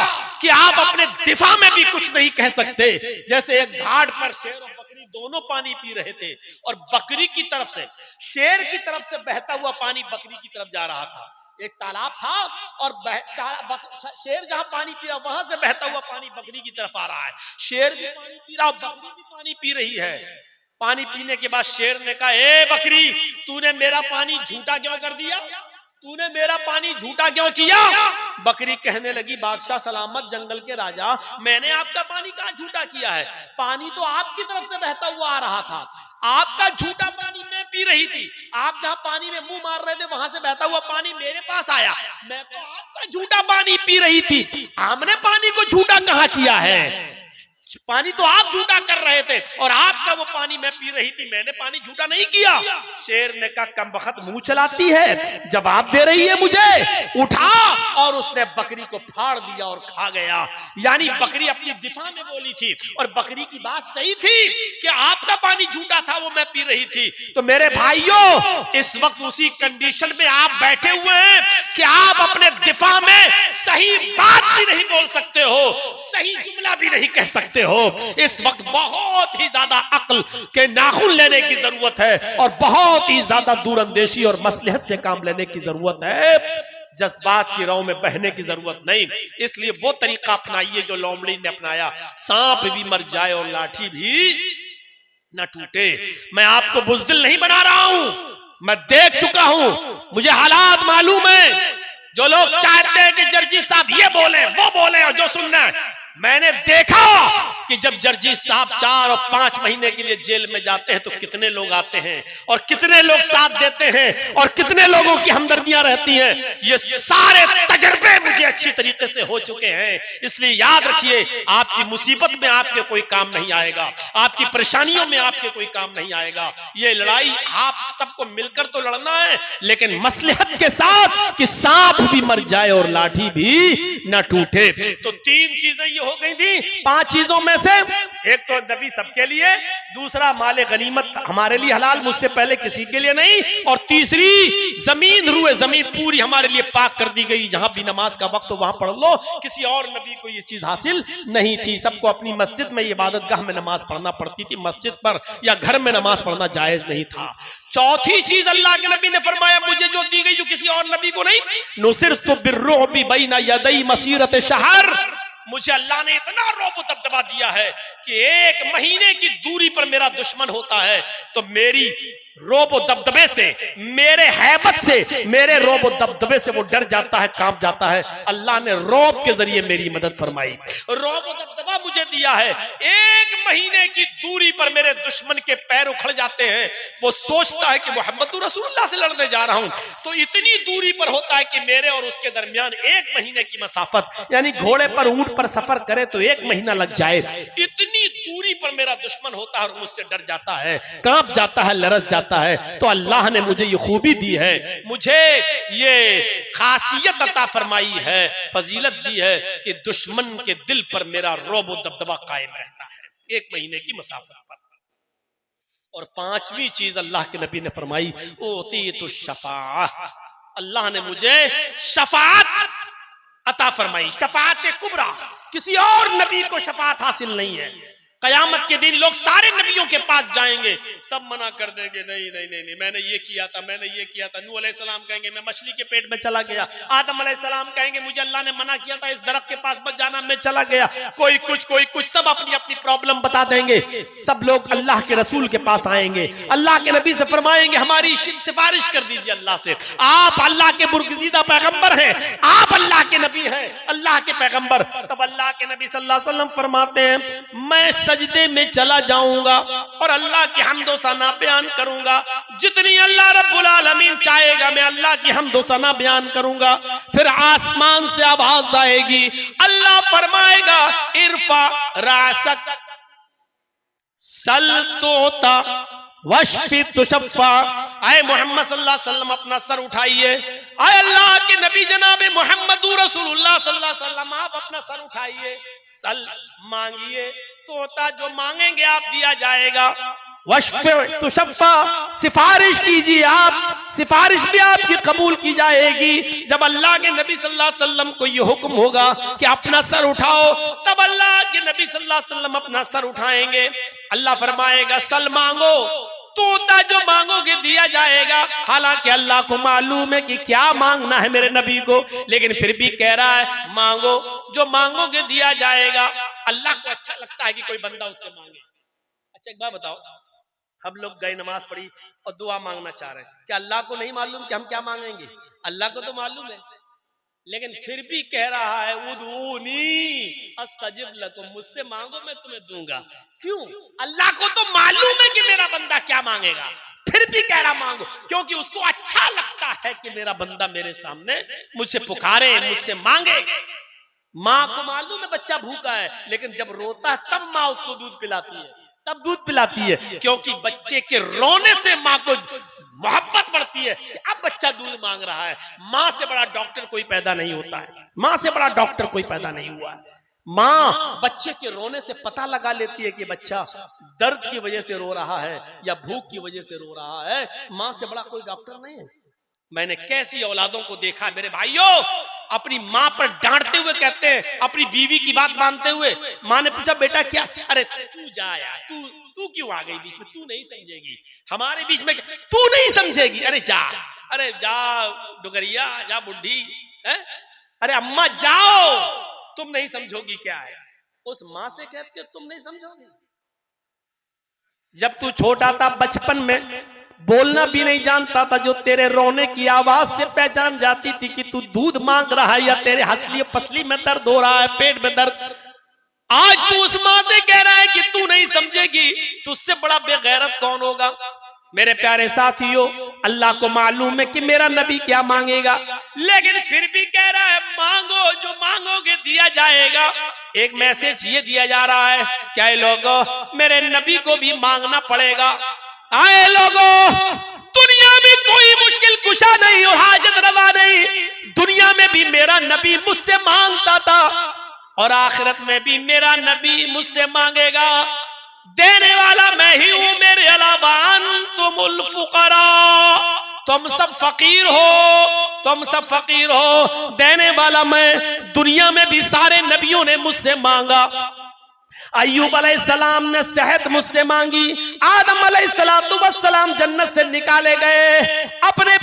कि आप अपने दिफा में भी कुछ नहीं कह सकते। जैसे एक घाट पर शेर और बकरी दोनों पानी पी रहे थे, और बकरी की तरफ से, शेर की तरफ से बहता हुआ पानी बकरी की तरफ जा रहा था। एक तालाब था, और शेर जहां पानी पी रहा, वहां से बहता हुआ पानी बकरी की तरफ आ रहा है। शेर भी पानी पी रहा, बकरी भी पानी पी रही है, पानी पीने के बाद शेर ने कहा, ए बकरी, तूने मेरा पानी झूठा क्यों कर दिया? तूने मेरा पानी झूठा क्यों किया? बकरी कहने लगी, बादशाह सलामत, जंगल के राजा, मैंने आपका पानी कहाँ झूठा किया है? पानी तो आपकी तरफ से बहता हुआ आ रहा था, आपका झूठा पानी मैं पी रही थी। आप जहां पानी में मुंह मार रहे थे वहां से बहता हुआ पानी मेरे पास आया, मैं तो आपका झूठा पानी पी रही थी। आपने पानी को झूठा कहाँ किया है? पानी तो आप झूठा कर रहे थे और आपका वो पानी मैं पी रही थी, मैंने पानी झूठा नहीं किया। शेर ने कहा, कमबख्त मुंह चलाती है, जवाब दे रही है मुझे, उठा। और उसने बकरी को फाड़ दिया और खा गया। यानी बकरी अपनी दिफा में बोली थी और बकरी की बात सही थी कि आपका पानी झूठा था, वो मैं पी रही थी। तो मेरे भाइयों, इस वक्त उसी कंडीशन में आप बैठे हुए हैं कि आप अपने दिफा में सही बात भी नहीं बोल सकते हो, सही जुमला भी नहीं कह सकते हो। इस वक्त बहुत ही ज्यादा अक्ल के नाखून लेने की जरूरत है और बहुत ही ज्यादा दूरअंदेशी और मसलहत से काम लेने की जरूरत है, जज्बात की राह में बहने की जरूरत नहीं। इसलिए वो तरीका अपनाइए जो लोमड़ी ने अपनाया, सांप भी मर जाए और लाठी भी न टूटे। मैं आपको बुज़दिल नहीं बना रहा हूं, मैं देख चुका हूं, मुझे हालात मालूम है। जो लोग चाहते हैं कि जर्जी साहब ये बोले वो बोले और जो सुनना है, मैंने देखा कि जब जर्जी साहब 4 और 5 महीने के लिए जेल में जाते हैं तो कितने लोग आते हैं और कितने लोग साथ देते हैं और कितने लोगों की हमदर्दियां रहती हैं। ये सारे तजर्बे मुझे अच्छी तरीके से हो चुके हैं। इसलिए याद रखिए, आपकी मुसीबत में आपके कोई काम नहीं आएगा, आपकी परेशानियों में आपके कोई काम नहीं आएगा। ये लड़ाई आप सबको मिलकर तो लड़ना है, लेकिन मसलहत के साथ कि सांप भी मर जाए और लाठी भी न टूटे। तो 3 चीजें ये हो गई थी। 5 चीजों में से एक तो नबी सबके लिए, दूसरा माले गनीमत हमारे लिए हलाल, मुझसे पहले किसी के लिए नहीं, और तीसरी जमीन, रूए जमीन पूरी हमारे लिए पाक कर दी गई। जहां भी नमाज का वक्त हो वहां पढ़ लो। किसी और नबी को ये चीज हासिल नहीं थी। सबको अपनी मस्जिद में, इबादत गाह में नमाज पढ़ना पड़ती थी, मस्जिद पर या घर में नमाज पढ़ना जायज नहीं था। चौथी चीज अल्लाह के नबी ने फरमाया, मुझे जो दी गई जो किसी और नबी को नहीं, नुसिरतु बिर्रुअबि बैना यदै मसीरत शहर, मुझे अल्लाह ने इतना रौब दबदबा दिया है कि 1 महीने की दूरी पर मेरा दुश्मन होता है तो मेरी रोब दबदबे से, मेरे हैबत से, मेरे रोब दबदबे से वो डर जाता है, कांप जाता है। अल्लाह ने रौब के जरिए मेरी मदद फरमाई, रोब दबदबा मुझे दिया है। 1 महीने की दूरी पर मेरे दुश्मन के पैर उखड़ जाते हैं, वो सोचता है कि मोहम्मद रसूलुल्लाह से लड़ने जा रहा हूं, तो इतनी दूरी पर होता है कि मेरे और उसके दरमियान 1 महीने की मसाफत, यानी घोड़े पर, ऊंट पर सफर करे तो 1 महीना लग जाए, इतनी दूरी पर मेरा दुश्मन होता है और मुझसे डर जाता है, कांप जाता है, लरस जाता है। तो अल्लाह ने मुझे ये खूबी दी है, मुझे ये खासियत अता फरमाई है, फजीलत दी है कि दुश्मन के दिल पर मेरा रौब दबदबा कायम रहता है 1 महीने की मसाफत पर। और 5वीं चीज अल्लाह के नबी ने फरमाई, ओती तो शफा, अल्लाह ने मुझे शफाअत अता फरमाई। शफाअत कुबरा, किसी और नबी को शफाअत हासिल नहीं है। कयामत के दिन लोग सारे नबियों के पास जाएंगे, सब मना कर देंगे, नहीं नहीं नहीं नहीं, मैंने ये किया था, मैंने ये किया था। नूह अलैहिस्सलाम कहेंगे मैं मछली के पेट में चला गया, आदम अलैहिस्सलाम कहेंगे मुझे अल्लाह ने मना किया था इस दरख्त के पास मत जाना, मैं चला गया। कोई कुछ, सब अपनी अपनी प्रॉब्लम बता देंगे। सब लोग अल्लाह के रसूल के पास आएंगे, अल्लाह के नबी से फरमाएंगे हमारी सिफारिश कर दीजिए अल्लाह से, आप अल्लाह के बुर्गजीदा पैगंबर हैं, आप अल्लाह के नबी हैं, अल्लाह के पैगंबर। तब अल्लाह के नबी सल्लल्लाहु अलैहि वसल्लम फरमाते हैं, मैं सजदे में चला जाऊंगा और अल्लाह की हम्दो सना बयान करूंगा, जितनी अल्लाह रब्बुल आलमीन चाहेगा मैं अल्लाह की हम्दो सना बयान करूंगा। फिर आसमान से आवाज आएगी, अल्लाह फरमाएगा इरफा रासक सल तोता वशफी तुशफ़ा, आए मोहम्मद सल्लल्लाहु अलैहि वसल्लम अपना सर उठाइए। आए अल्लाह के नबी जनाब मोहम्मद रसूलुल्लाह सल्लल्लाहु अलैहि वसल्लम आप अपना सर उठाइए, सल मांगिए, तोता जो मांगेंगे आप दिया जाएगा। वशफी तुशफ़ा, सिफारिश कीजिए आप, सिफारिश भी आपकी कबूल की जाएगी। जब अल्लाह के नबी सल्लल्लाहु अलैहि वसल्लम को यह हुक्म होगा कि अपना सर उठाओ, तब अल्लाह के नबी सल्लल्लाहु अलैहि वसल्लम अपना सर उठाएंगे। अल्लाह फरमाएगा सल मांगो, तोता जो मांगोगे दिया जाएगा। हालांकि अल्लाह को मालूम है कि क्या मांगना है मेरे नबी को, लेकिन फिर भी कह रहा है मांगो, जो मांगोगे दिया जाएगा। अल्लाह को अच्छा लगता है कि कोई बंदा उससे मांगे। अच्छा एक बात बताओ, हम लोग गए, नमाज पढ़ी और दुआ मांगना चाह रहे हैं। क्या अल्लाह को नहीं मालूम कि हम क्या मांगेंगे? अल्लाह को तो मालूम है, लेकिन फिर भी कह रहा है उदऊनी अस्तजिब लकुम, मुझसे मांगो मैं तुम्हें दूंगा। क्यों? अल्लाह को तो मालूम है कि मेरा बंदा क्या मांगेगा, फिर भी कह रहा मांगो, क्योंकि उसको अच्छा लगता है कि मेरा बंदा मेरे सामने मुझसे पुकारे, मुझसे मांगे। माँ को मालूम है बच्चा भूखा है, लेकिन जब रोता है तब माँ उसको दूध पिलाती है, तब दूध पिलाती है, क्योंकि बच्चे के रोने से माँ को मोहब्बत बढ़ती है कि अब बच्चा दूध मांग रहा है। माँ से बड़ा डॉक्टर कोई पैदा नहीं होता है, माँ से बड़ा डॉक्टर कोई पैदा नहीं हुआ है। माँ बच्चे के रोने से पता लगा लेती है कि बच्चा दर्द की वजह से रो रहा है या भूख की वजह से रो रहा है। माँ से बड़ा कोई डॉक्टर नहीं है। मैंने कैसी औलादों को देखा मेरे भाइयों, अपनी माँ पर डांटते हुए कहते हैं, अपनी बीवी की बात मानते हुए। माँ ने पूछा बेटा क्या? अरे तू जा यार, तू क्यों आ गई बीच में? तू नहीं समझेगी, हमारे बीच में तू नहीं समझेगी। अरे जा डुगरिया, जा बुढ़ी है। अरे अम्मा जाओ, तुम नहीं समझोगी क्या है? उस माँ से कहते हो तुम नहीं समझोगे। जब तू छोटा था, बचपन में बोलना भी नहीं जानता था, जो तेरे रोने की आवाज से पहचान जाती थी कि तू दूध मांग रहा है या तेरे हंसली पसली में दर्द हो रहा है, पेट में दर्द। आज तू उस माँ से कह रहा है कि तू नहीं समझेगी। तुझसे बड़ा बेगैरत कौन होगा? मेरे प्यारे साथियों, अल्लाह को मालूम है कि मेरा नबी क्या मांगेगा, लेकिन फिर भी कह रहा है मांगो, जो मांगोगे दिया जाएगा। एक मैसेज ये दिया जा रहा है, क्या लोगों, मेरे नबी को भी मांगना पड़ेगा। आए लोगों, दुनिया में कोई मुश्किल कुशा नहीं और हाजत रवा नहीं। दुनिया में भी मेरा नबी मुझसे मांगता था और आखिरत में भी मेरा नबी मुझसे मांगेगा। देने वाला मैं ही हूं, मेरे अलावा अंतुमुल फुकरा, तुम सब फकीर हो, तुम सब फकीर हो। देने वाला मैं। दुनिया में भी सारे नबियों ने मुझसे मांगा। अय्यूब अलैहिस्सलाम ने सेहत मुझसे मांगी। आदम अलैहिस्सलाम जन्नत से निकाले गए, अपने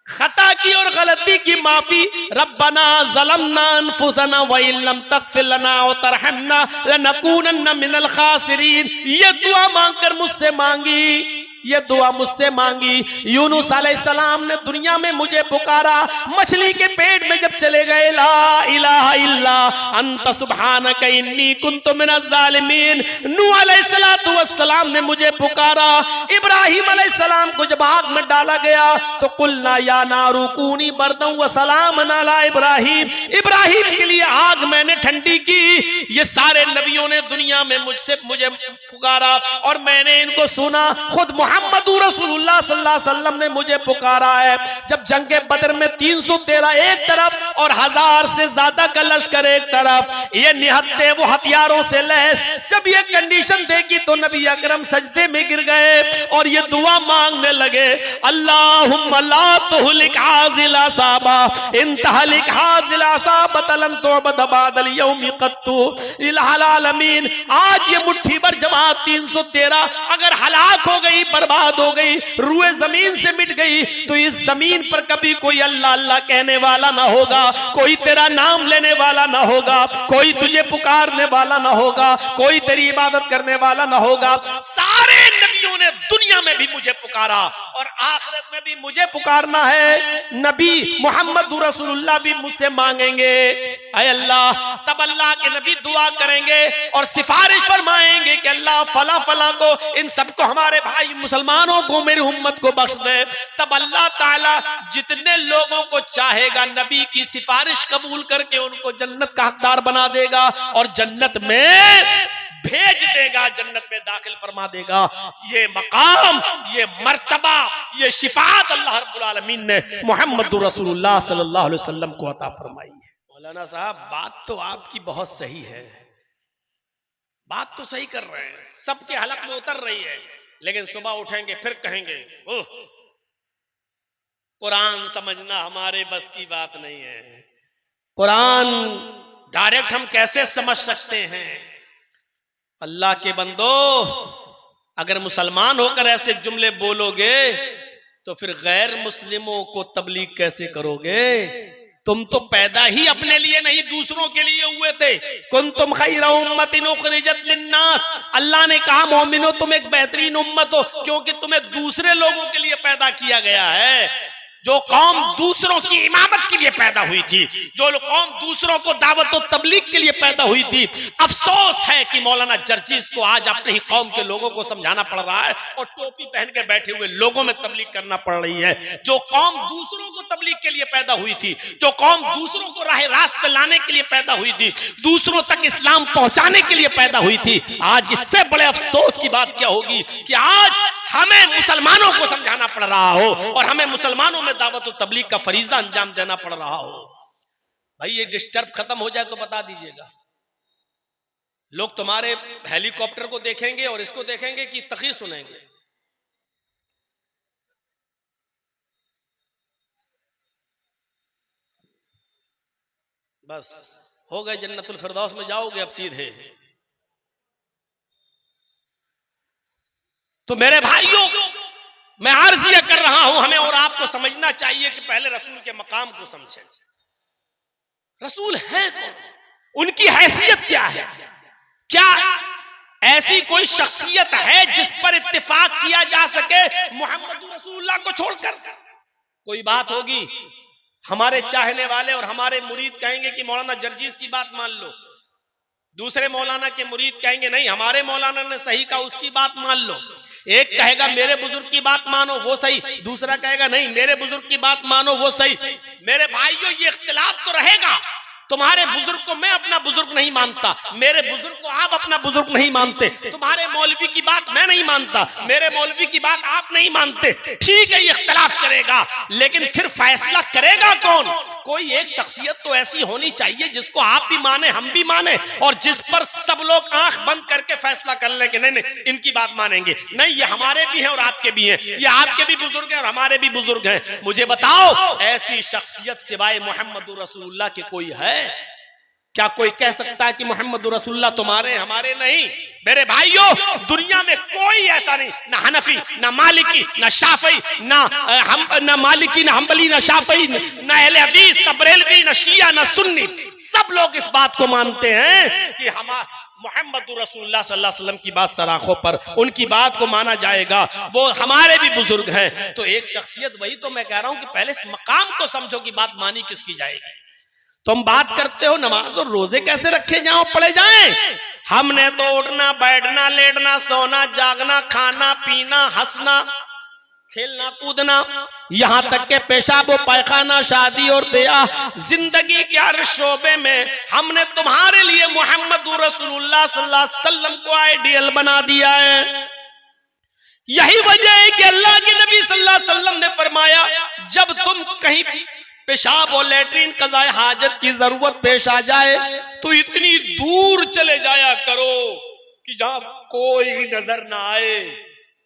खता की और गलती की माफी। रब्बना ज़लमना अनफुसना व इन लम तग़फिर लना व तरहमना लनकूनन्ना मिनल खासिरीन। ये दुआ मांगकर मुझसे मांगी, ये दुआ मुझसे मांगी। यूनुस अलैहिस्सलाम ने दुनिया में मुझे पुकारा, मछली के पेट में जब चले गए, ला इलाहा इल्ला अंत सुब्हानक इन्नी कुन्तु मिनज़ ज़ालिमीन। नूह अलैहिस्सलाम ने मुझे पुकारा। इब्राहिम अलैहिस्सलाम को जब आग में डाला गया तो कुल्ना या नारू कूनी बरदन व सलामन अला इब्राहिम। इब्राहिम के लिए आग मैंने ठंडी की। ये सारे नबियों ने दुनिया में मुझे पुकारा और मैंने इनको सुना। खुद मोहम्मदुर रसूलुल्लाह सल्लल्लाहु अलैहि वसल्लम ने मुझे पुकारा है। जब जंगे बदर में 313 एक तरफ और 1000 से ज्यादा का लश्कर एक तरफ, ये निहत्ते वो हथियारों से लैस, जब ये कंडीशन देखी तो नबी अकरम सजदे में गिर गए और ये दुआ मांगने लगे, अल्लाहुम्मा ला तुहलिक हाज़िल असाबा इन तहलिक हाज़िल असाबत लन तुअबद बादल यौम क़त्तु इल्हल आलमीन। आज ये मुट्ठी भर जमात 313 अगर हलाक हो गई, बर्बाद हो गई, रूए जमीन से मिट गई, तो इस जमीन पर कभी कोई अल्लाह अल्लाह कहने वाला ना होगा, कोई तेरा नाम लेने वाला ना होगा, कोई तुझे पुकारने वाला ना होगा, कोई तेरी इबादत करने वाला ना होगा। सारे नबियों ने दुनिया में भी मुझे पुकारा और आखिरत में भी मुझे पुकारना है। नबी मोहम्मद रसूलुल्लाह भी मुझसे मांगेंगे, ऐ अल्लाह। तब अल्लाह के नबी दुआ करेंगे और सिफारिश फरमाएंगे कि अल्लाह फला फला को, इन सबको, हमारे भाई मुसलमानों को, मेरी उम्मत को बख्श दे। तब अल्लाह ताला जितने लोगों को चाहेगा नबी की सिफारिश कबूल करके उनको जन्नत का हकदार बना देगा और जन्नत में भेज देगा, जन्नत में दाखिल फरमा देगा। ये मकाम, ये मर्तबा, ये शिफात अल्लाह रब्बुल आलमीन ने मोहम्मद रसूलुल्लाह सल्लल्लाहु अलैहि वसल्लम को अता फरमाई है। मौलाना साहब, बात तो आपकी बहुत सही है, बात तो सही कर रहे हैं, सबके हलक में उतर रही है, लेकिन सुबह उठेंगे फिर कहेंगे ओह, कुरान समझना हमारे बस की बात नहीं है। कुरान डायरेक्ट हम कैसे समझ सकते हैं? अल्लाह के बंदो, अगर मुसलमान होकर ऐसे जुमले बोलोगे तो फिर गैर मुस्लिमों को तबलीग कैसे करोगे? तुम तो पैदा ही अपने लिए नहीं दूसरों के लिए हुए थे। कुंतुम खैरा उम्मतिन उखरिजत लिन्नास, अल्लाह ने कहा मोमिनो तुम एक बेहतरीन उम्मत हो क्योंकि तुम्हें दूसरे लोगों के लिए पैदा किया गया है। जो कौम दूसरों की इमामत के लिए पैदा हुई थी, जो कौम दूसरों को दावत और तबलीग के लिए पैदा हुई थी, अफसोस है कि मौलाना जर्जीस को आज अपने ही कौम के लोगों को समझाना पड़ रहा है और टोपी पहन के बैठे हुए लोगों में तबलीग करना पड़ रही है। जो कौम दूसरों को तबलीग के लिए पैदा हुई थी, जो कौम दूसरों को राह रास्त पे लाने के लिए पैदा हुई थी, दूसरों तक इस्लाम पहुंचाने के लिए पैदा हुई थी, आज इससे बड़े अफसोस की बात क्या होगी कि आज हमें मुसलमानों को समझाना पड़ रहा हो और हमें मुसलमानों में दावत और तबलीग का फरीजा अंजाम देना पड़ रहा हो। भाई ये डिस्टर्ब खत्म हो जाए तो बता दीजिएगा। लोग तुम्हारे हेलीकॉप्टर को देखेंगे और इसको देखेंगे कि तक़रीर सुनेंगे। बस हो गए, जन्नतुल फिरदौस में जाओगे अब सीधे। तो मेरे भाइयों, मैं अर्ज ये कर रहा हूं, हमें और आपको समझना चाहिए कि पहले रसूल के मकाम को समझें। रसूल है कौन, उनकी हैसियत क्या है? क्या ऐसी कोई शख्सियत है जिस पर इत्तेफाक किया जा सके मोहम्मद रसूलुल्लाह को छोड़कर? कोई बात होगी, हमारे चाहने वाले और हमारे मुरीद कहेंगे कि मौलाना जर्जीस की बात मान लो, दूसरे मौलाना के मुरीद कहेंगे नहीं हमारे मौलाना ने सही कहा उसकी बात मान लो। एक कहेगा मेरे बुजुर्ग की बात मानो वो सही, दूसरा कहेगा नहीं मेरे बुजुर्ग की बात मानो वो सही। मेरे भाइयों ये इख्तिलाफ तो रहेगा। तुम्हारे बुजुर्ग को मैं अपना बुजुर्ग नहीं मानता, मेरे बुजुर्ग को आप अपना बुजुर्ग नहीं मानते, तुम्हारे मौलवी की बात मैं नहीं मानता, मेरे मौलवी की बात आप नहीं मानते, ठीक है ये इख्तिलाफ चलेगा, लेकिन फिर फैसला करेगा कौन? कोई एक शख्सियत तो ऐसी होनी चाहिए जिसको आप भी माने हम भी माने और जिस पर सब लोग आंख बंद करके फैसला कर ले कि नहीं नहीं इनकी बात मानेंगे, नहीं ये हमारे भी हैं और आपके भी हैं, ये आपके भी बुजुर्ग हैं और हमारे भी बुजुर्ग हैं। मुझे बताओ ऐसी शख्सियत सिवाय मोहम्मद रसूलुल्लाह के कोई है? क्या कोई कह सकता है कि मोहम्मद रसूलुल्लाह तुम्हारे हमारे? नहीं मेरे भाइयों, दुनिया में कोई ऐसा नहीं, ना हनफी ना मालिकी ना शाफी ना मालिकी ना हम्बली ना शाफी ना अहले हदीस ना बरेलवी ना शिया ना सुन्नी, सब लोग इस बात को मानते हैं कि हम मोहम्मद रसूलुल्लाह सल्लल्लाहु अलैहि वसल्लम की बात सराखों पर उनकी बात को माना जाएगा, वो हमारे भी बुजुर्ग हैं। तो एक शख्सियत, वही तो मैं कह रहा हूं कि पहले इस मकाम को समझो कि बात मानी किसकी जाएगी। तुम बात करते हो नमाज और रोजे कैसे रखे जाओ पढ़े जाएं, हमने तो उठना बैठना लेटना सोना जागना खाना पीना हंसना खेलना कूदना यहाँ तक के पेशाब व पैखाना शादी और ब्याह जिंदगी के हर शोबे में हमने तुम्हारे लिए मोहम्मद रसूलुल्लाह सल्लल्लाहु अलैहि वसल्लम को आइडियल बना दिया है। यही वजह है कि अल्लाह के नबी सल्लल्लाहु अलैहि वसल्लम ने फरमाया जब तुम कहीं पेशाब और लेटरिन कज़ाए हाजत की जरूरत पेश आ जाए तो इतनी दूर चले जाया करो कि जहां कोई नजर ना आए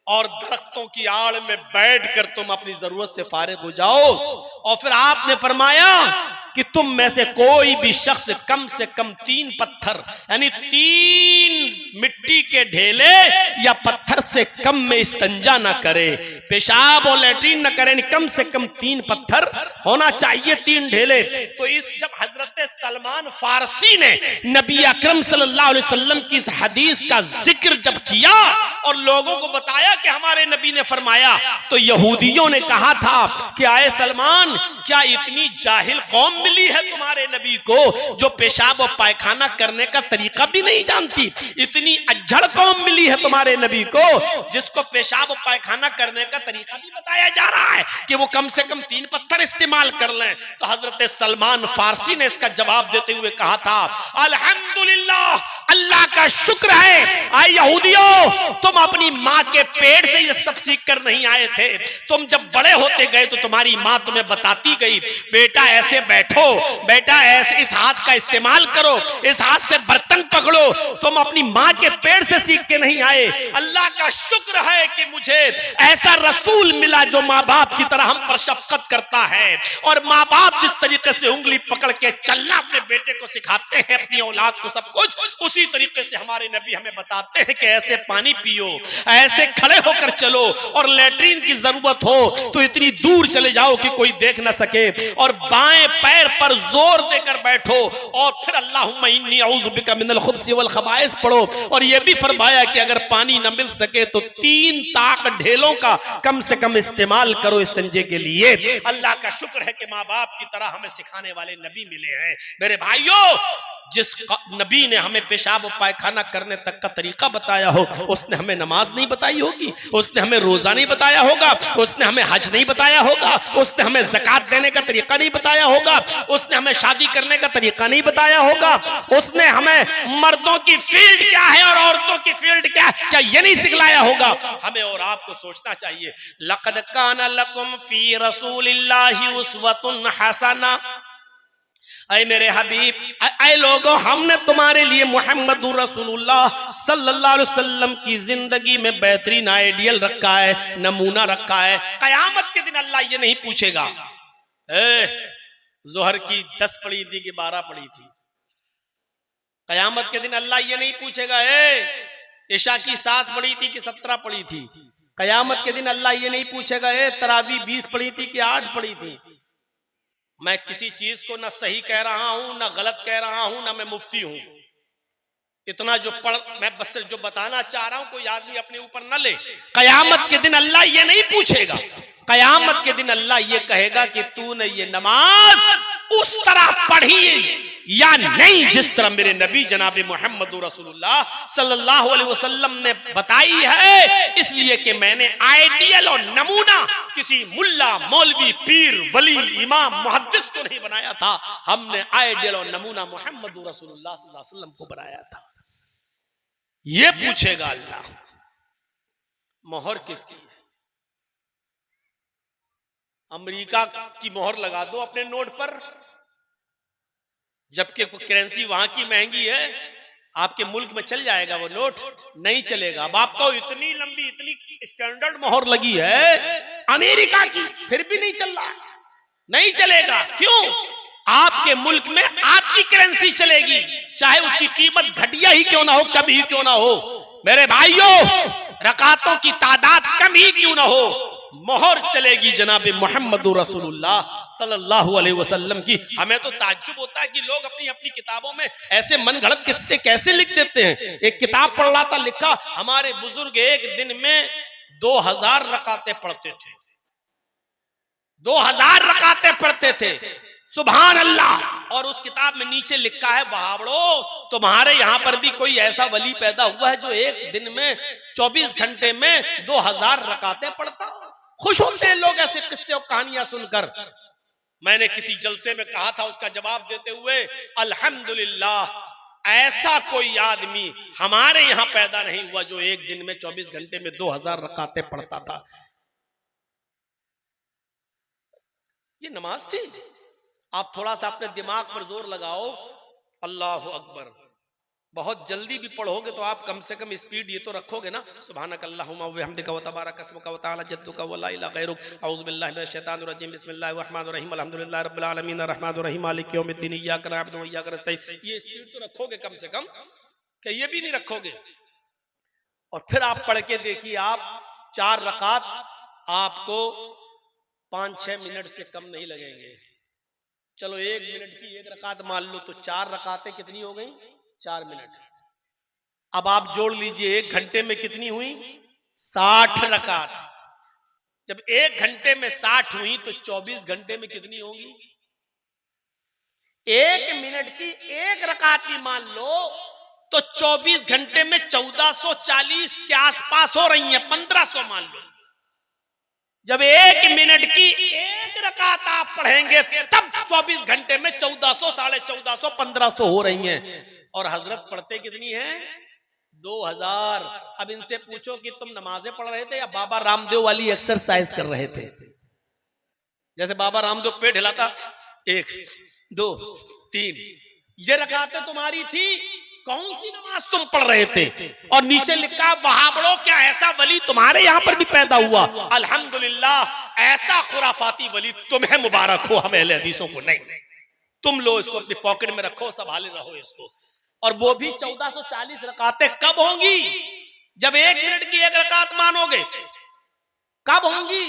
और दरख्तों की आड़ में बैठकर तुम अपनी जरूरत से फारिग हो जाओ। और फिर आपने फरमाया कि तुम में से कोई भी शख्स कम से कम 3 पत्थर यानी 3 मिट्टी के ढेले या पत्थर से कम में इस्तंजा ना करे, पेशाब और लेटरिन ना करे, कम से कम 3 पत्थर होना चाहिए, 3 ढेले। तो इस जब हजरत सलमान फारसी ने नबी अकरम सल्लल्लाहु अलैहि वसल्लम की इस हदीस का जिक्र जब किया और लोगों को बताया कि हमारे नबी ने फरमाया, तो यहूदियों ने कहा था कि आए सलमान, क्या इतनी जाहिल कौम मिली है तुम्हारे नबी को जो पेशाब और पायखाना करने का तरीका भी नहीं जानती? इतनी अज्जड़ कौम मिली है तुम्हारे नबी को जिसको पेशाब और पायखाना करने का तरीका भी बताया जा रहा है कि वो कम से कम 3 पत्थर इस्तेमाल कर लें। तो हजरत सलमान फारसी ने इसका जवाब देते हुए कहा था, अल्हम्दुलिल्लाह, अल्लाह का शुक्र है आए यहूदियों, तुम अपनी माँ के पेट से ये सब सीख कर नहीं आए थे। तुम जब बड़े होते गए तो तुम्हारी माँ तुम्हें बताती गई, बेटा ऐसे बैठो, बेटा ऐसे इस हाथ का इस्तेमाल करो, इस हाथ से बर्तन पकड़ो। तुम अपनी माँ के पेट से सीख के नहीं आए। अल्लाह का शुक्र है कि मुझे ऐसा रसूल मिला जो माँ बाप की तरह हम पर शफकत करता है और माँ बाप जिस तरीके से उंगली पकड़ के चलना अपने बेटे को सिखाते हैं, अपनी औलाद को सब कुछ, उसी उसी तरीके से हमारे नबी हमें बताते हैं कि ऐसे पानी पियो, ऐसे खड़े होकर चलो, और लेटरिन की जरूरत हो तो इतनी दूर चले जाओ कि कोई देख ना सके, और बाएं पैर पर जोर देकर बैठो, और फिर अल्लाहुम्मा इन्नी अऊज़ु बिका मिनल खुब्सी वल खबाइस पढ़ो। और यह भी फरमाया कि अगर पानी न मिल सके तो 3 ताक ढेलों का कम से कम इस्तेमाल करो इस्तिंजे के लिए। अल्लाह का शुक्र है कि माँ बाप की तरह हमें सिखाने वाले नबी मिले हैं। मेरे भाइयों, जिस नबी ने हमें पेशाब और पायखाना करने तक का तरीका बताया हो, उसने हमें नमाज नहीं बताई होगी, उसने हमें रोजा नहीं बताया होगा, उसने हमें हज नहीं बताया होगा, उसने हमें ज़कात देने का तरीका नहीं बताया होगा, उसने हमें शादी करने का तरीका नहीं बताया होगा, उसने हमें मर्दों की फील्ड क्या है और औरतों की फील्ड क्या है, क्या ये नहीं सिखलाया होगा? हमें और आपको सोचना चाहिए। लक़द काना लकुम फी रसूलिल्लाहि उस्वतुन हसना, ऐ मेरे हबीब, ऐ लोगों, हमने तुम्हारे लिए मुहम्मदुर रसूलुल्लाह सल्लल्लाहु अलैहि वसल्लम की जिंदगी में बेहतरीन आइडियल रखा है, नमूना रखा है। कयामत के दिन अल्लाह ये नहीं पूछेगा जोहर की 10 पढ़ी थी कि 12 पढ़ी थी। कयामत के दिन अल्लाह ये नहीं पूछेगा इशा की 7 पढ़ी थी कि 17 पढ़ी थी। कयामत के दिन अल्लाह ये नहीं पूछेगा तरावी 20 पढ़ी थी कि 8 पढ़ी थी। मैं किसी चीज को ना सही कह रहा हूं, ना गलत कह रहा हूं, ना मैं मुफ्ती हूं। इतना जो मैं बस जो बताना चाह रहा हूं, कोई आदमी अपने ऊपर न ले। कयामत के दिन अल्लाह ये नहीं पूछेगा। कयामत के दिन अल्लाह ये कहेगा कि तूने ये नमाज उस तरह पढ़ी या नहीं जिस तरह मेरे नबी जनाब मोहम्मद रसूलुल्लाह सल्लल्लाहु अलैहि वसल्लम ने बताई है। इसलिए कि मैंने आइडियल और नमूना किसी मुल्ला, मौलवी, पीर, वली, इमाम, मुहद्दिस को नहीं बनाया था। हमने आइडियल और नमूना मोहम्मद रसूलुल्लाह सल्लल्लाहु अलैहि वसल्लम को बनाया था। ये पूछेगा अल्लाह, मोहर किसकी है? अमेरिका की मोहर लगा दो अपने नोट पर, जबकि करेंसी वहां की महंगी है। आपके मुल्क में चल जाएगा वो नोट? नहीं चलेगा। अब आपको इतनी लंबी, इतनी स्टैंडर्ड मोहर लगी है अमेरिका की, फिर भी नहीं चल रहा, नहीं चलेगा। क्यों? आपके मुल्क में आपकी करेंसी चलेगी, चाहे उसकी कीमत घटिया ही क्यों ना हो, कम ही क्यों ना हो। मेरे भाइयों, रकातों की तादाद कम ही क्यों ना हो, मोहर चलेगी जनाब मोहम्मद रसूलुल्लाह सल्लल्लाहु अलैहि वसल्लम की। हमें तो ताज्जुब होता है कि लोग अपनी अपनी किताबों में ऐसे मनगढ़ंत किस्से कैसे लिख देते हैं। एक किताब पढ़ रहा था, लिखा हमारे बुजुर्ग एक दिन में 2000 रकातें पढ़ते थे, 2000 रकातें पढ़ते थे, सुभान अल्लाह। और उस किताब में नीचे लिखा है, वहावड़ो तुम्हारे यहां पर भी कोई ऐसा वली पैदा हुआ है जो एक दिन में 24 घंटे में 2000 रकातें पढ़ता? खुश होते हैं लोग ऐसे किस्से और कहानियां सुनकर। मैंने किसी जलसे में कहा था, उसका जवाब देते हुए, अल्हम्दुलिल्लाह, ऐसा कोई आदमी हमारे यहां पैदा नहीं हुआ जो एक दिन में 24 घंटे में 2000 रकातें पढ़ता था। ये नमाज थी। आप थोड़ा सा अपने दिमाग पर जोर लगाओ, अल्लाहु अकबर। बहुत जल्दी भी पढ़ोगे तो आप कम से कम स्पीड ये तो रखोगे ना, सुभानक अल्लाहुम्मा व बिहम्दिका व तबारक अस्मुका व तआला जद्दुका व ला इलाहा गैरुक, औज़ु बिल्लाहि मिनश शैतानिर रजीम, बिस्मिल्लाहिर रहमानिर रहीम, अल्हम्दुलिल्लाहि रब्बिल आलमीन, अर्रहमानिर रहीम, मालिकि यौमिद्दीन, इय्याका नअबुदु व इय्याका नस्तईन। ये स्पीड तो रखोगे कम से कम, कि ये भी नहीं रखोगे। और फिर आप पढ़ के देखिए, आप 4 रकात आपको 5-6 मिनट से कम नहीं लगेंगे। चलो 1 मिनट की 1 रकात मान लो, तो 4 रकातें कितनी हो गई? 4 मिनट। अब आप जोड़ लीजिए 1 घंटे में कितनी हुई? 60 रकात। जब 1 घंटे में 60 हुई तो 24 घंटे में कितनी होंगी? 1 मिनट की 1 रकात भी मान लो तो 24 घंटे में 1440 के आसपास हो रही है, 1500 मान लो। जब 1 मिनट की 1 रकात आप पढ़ेंगे तब 24 घंटे में 1400, 1450, 1500 हो रही हैं। और हजरत पढ़ते कितनी हैं? 2000। अब इनसे पूछो कि तुम नमाजें पढ़ रहे थे या बाबा रामदेव वाली एक्सरसाइज कर रहे थे? जैसे बाबा रामदेव पेट हिलाता, 1 2 3, ये रकातें तुम्हारी थी। कौन सी नमाज तुम पढ़ रहे थे? और नीचे लिखा, वहाबड़ो क्या ऐसा वली तुम्हारे यहां पर भी पैदा हुआ? अल्हम्दुलिल्लाह, ऐसा खुराफाती वली तुम्हें मुबारक हो, हमें अहले हदीसों को नहीं। तुम लो इसको अपनी पॉकेट में रखो, संभाले रहो इसको। और वो भी 1440 रकातें कब होंगी? जब 1 मिनट की 1 रकात मानोगे। कब होंगी?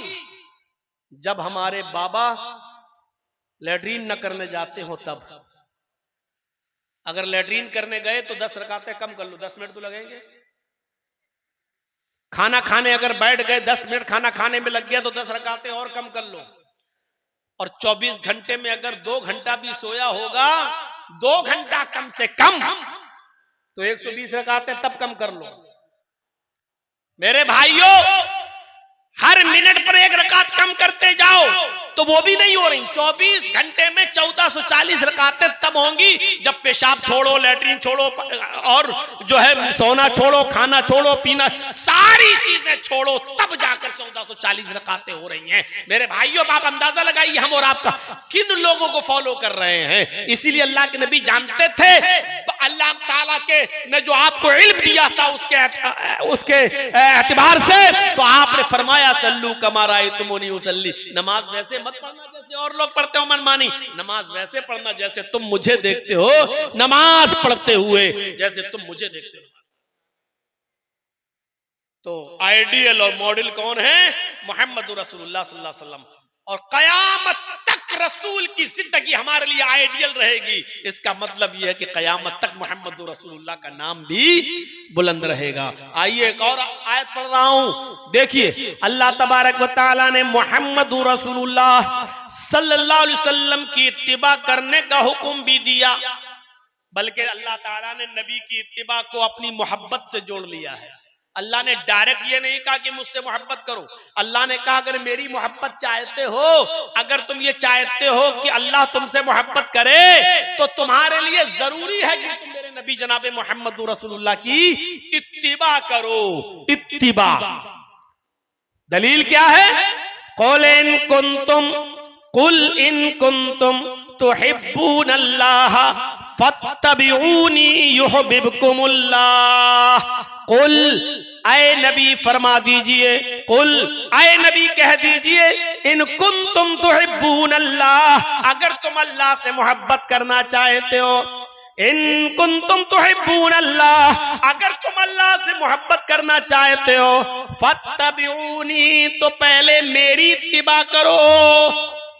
जब हमारे बाबा लैट्रीन न करने जाते हो तब। अगर लैट्रीन करने गए तो 10 रकातें कम कर लो, 10 मिनट तो लगेंगे। खाना खाने अगर बैठ गए, 10 मिनट खाना खाने में लग गया तो 10 रकातें और कम कर लो। और 24 घंटे में अगर 2 घंटा भी सोया होगा, 2 घंटा कम से कम, तो 120 रकातें तब कम कर लो। मेरे भाइयों, हर मिनट पर 1 रकात कम करते जाओ तो वो भी नहीं हो रही। 24 घंटे में 1440 रकातें तब होंगी जब पेशाब छोड़ो, लैट्रीन छोड़ो, और जो है सोना छोड़ो, खाना छोड़ो, पीना, सारी चीजें छोड़ो, तब जाकर 1440 रकातें हो रही हैं। मेरे भाइयों, आप अंदाजा लगाइए हम और आपका किन लोगों को फॉलो कर रहे हैं। इसीलिए अल्लाह के नबी जानते थे, अल्लाह ताला के ने जो आपको इल्म दिया था उसके एतबार से, तो आपने फरमाया सल्लू कमा रायतुमूनी उसल्ली, नमाज वैसे मत पढ़ना जैसे और लोग पढ़ते हो मनमानी, नमाज वैसे पढ़ना जैसे तुम मुझे देखते हो नमाज पढ़ते हुए, जैसे तुम मुझे देखते हो। तो आइडियल और मॉडल कौन है? मोहम्मद रसूलुल्लाह सल्लल्लाहु अलैहि वसल्लम। और कयामत तक रसूल की जिंदगी हमारे लिए आइडियल रहेगी। इसका मतलब यह है कि कयामत तक मोहम्मद रसूलुल्लाह का नाम भी बुलंद रहेगा। आइए एक और आयत पढ़ रहा हूं, देखिए अल्लाह तबारक व तआला ने मोहम्मद रसूलुल्लाह सल्लल्लाहु अलैहि वसल्लम की इत्तिबा करने का हुक्म भी दिया, बल्कि अल्लाह ताला ने नबी की इत्तिबा को अपनी मोहब्बत से जोड़ लिया है। अल्लाह ने डायरेक्ट ये नहीं कहा कि मुझसे मोहब्बत करो, अल्लाह ने कहा अगर मेरी मोहब्बत चाहते हो, अगर तुम ये चाहते हो कि अल्लाह तुमसे मोहब्बत करे, तो तुम्हारे लिए जरूरी है कि तुम मेरे नबी जनाबे मोहम्मद रसूलुल्लाह की इत्तिबा करो। इत्तिबा दलील क्या है? कुल इन कुंतुम तुहिब्बूनल्लाह फत्तबिऊनी युहिब्बुकुमुल्लाह। कुल, आए नबी फरमा दीजिए, कुल आए नबी कह दीजिए, इन कुंतुम तुहिब्बूनल्लाह, अगर तुम अल्लाह से मोहब्बत करना चाहते हो, इन कुंतुम तुहिब्बूनल्लाह, अगर तुम अल्लाह से मोहब्बत करना चाहते हो, फत्तबिऊनी, तो पहले मेरी इत्तिबा करो।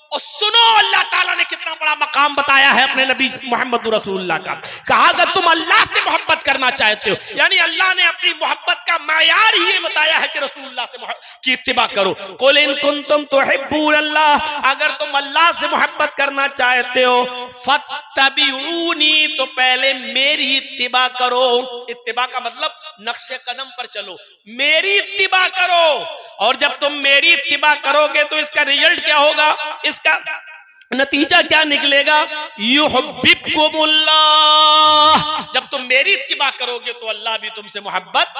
और सुनो, अल्लाह ताला ने कितना बड़ा मकाम बताया है अपने नबी मोहम्मद रसूलुल्लाह का। कहा अगर तुम अल्लाह से मोहब्बत करना चाहते हो, यानी अल्लाह ने अपनी मोहब्बत का मायार ही ये बताया है कि रसूलुल्लाह से की इत्तिबा करो। कुल इन कुंतुम तुहिब्बूनल्लाह, अगर तुम अल्लाह से मोहब्बत करना चाहते हो, फत्तबिऊनी, तो पहले मेरी इत्तिबा करो। इत्तिबा का मतलब नक्शे कदम पर चलो, मेरी इत्तिबा करो। और जब तुम मेरी इत्तिबा करोगे तो इसका रिजल्ट क्या होगा, इसका नतीजा क्या निकलेगा? युहिब्बुकुमुल्लाह, जब तुम मेरी इत्तिबा करोगे तो अल्लाह भी तुमसे मोहब्बत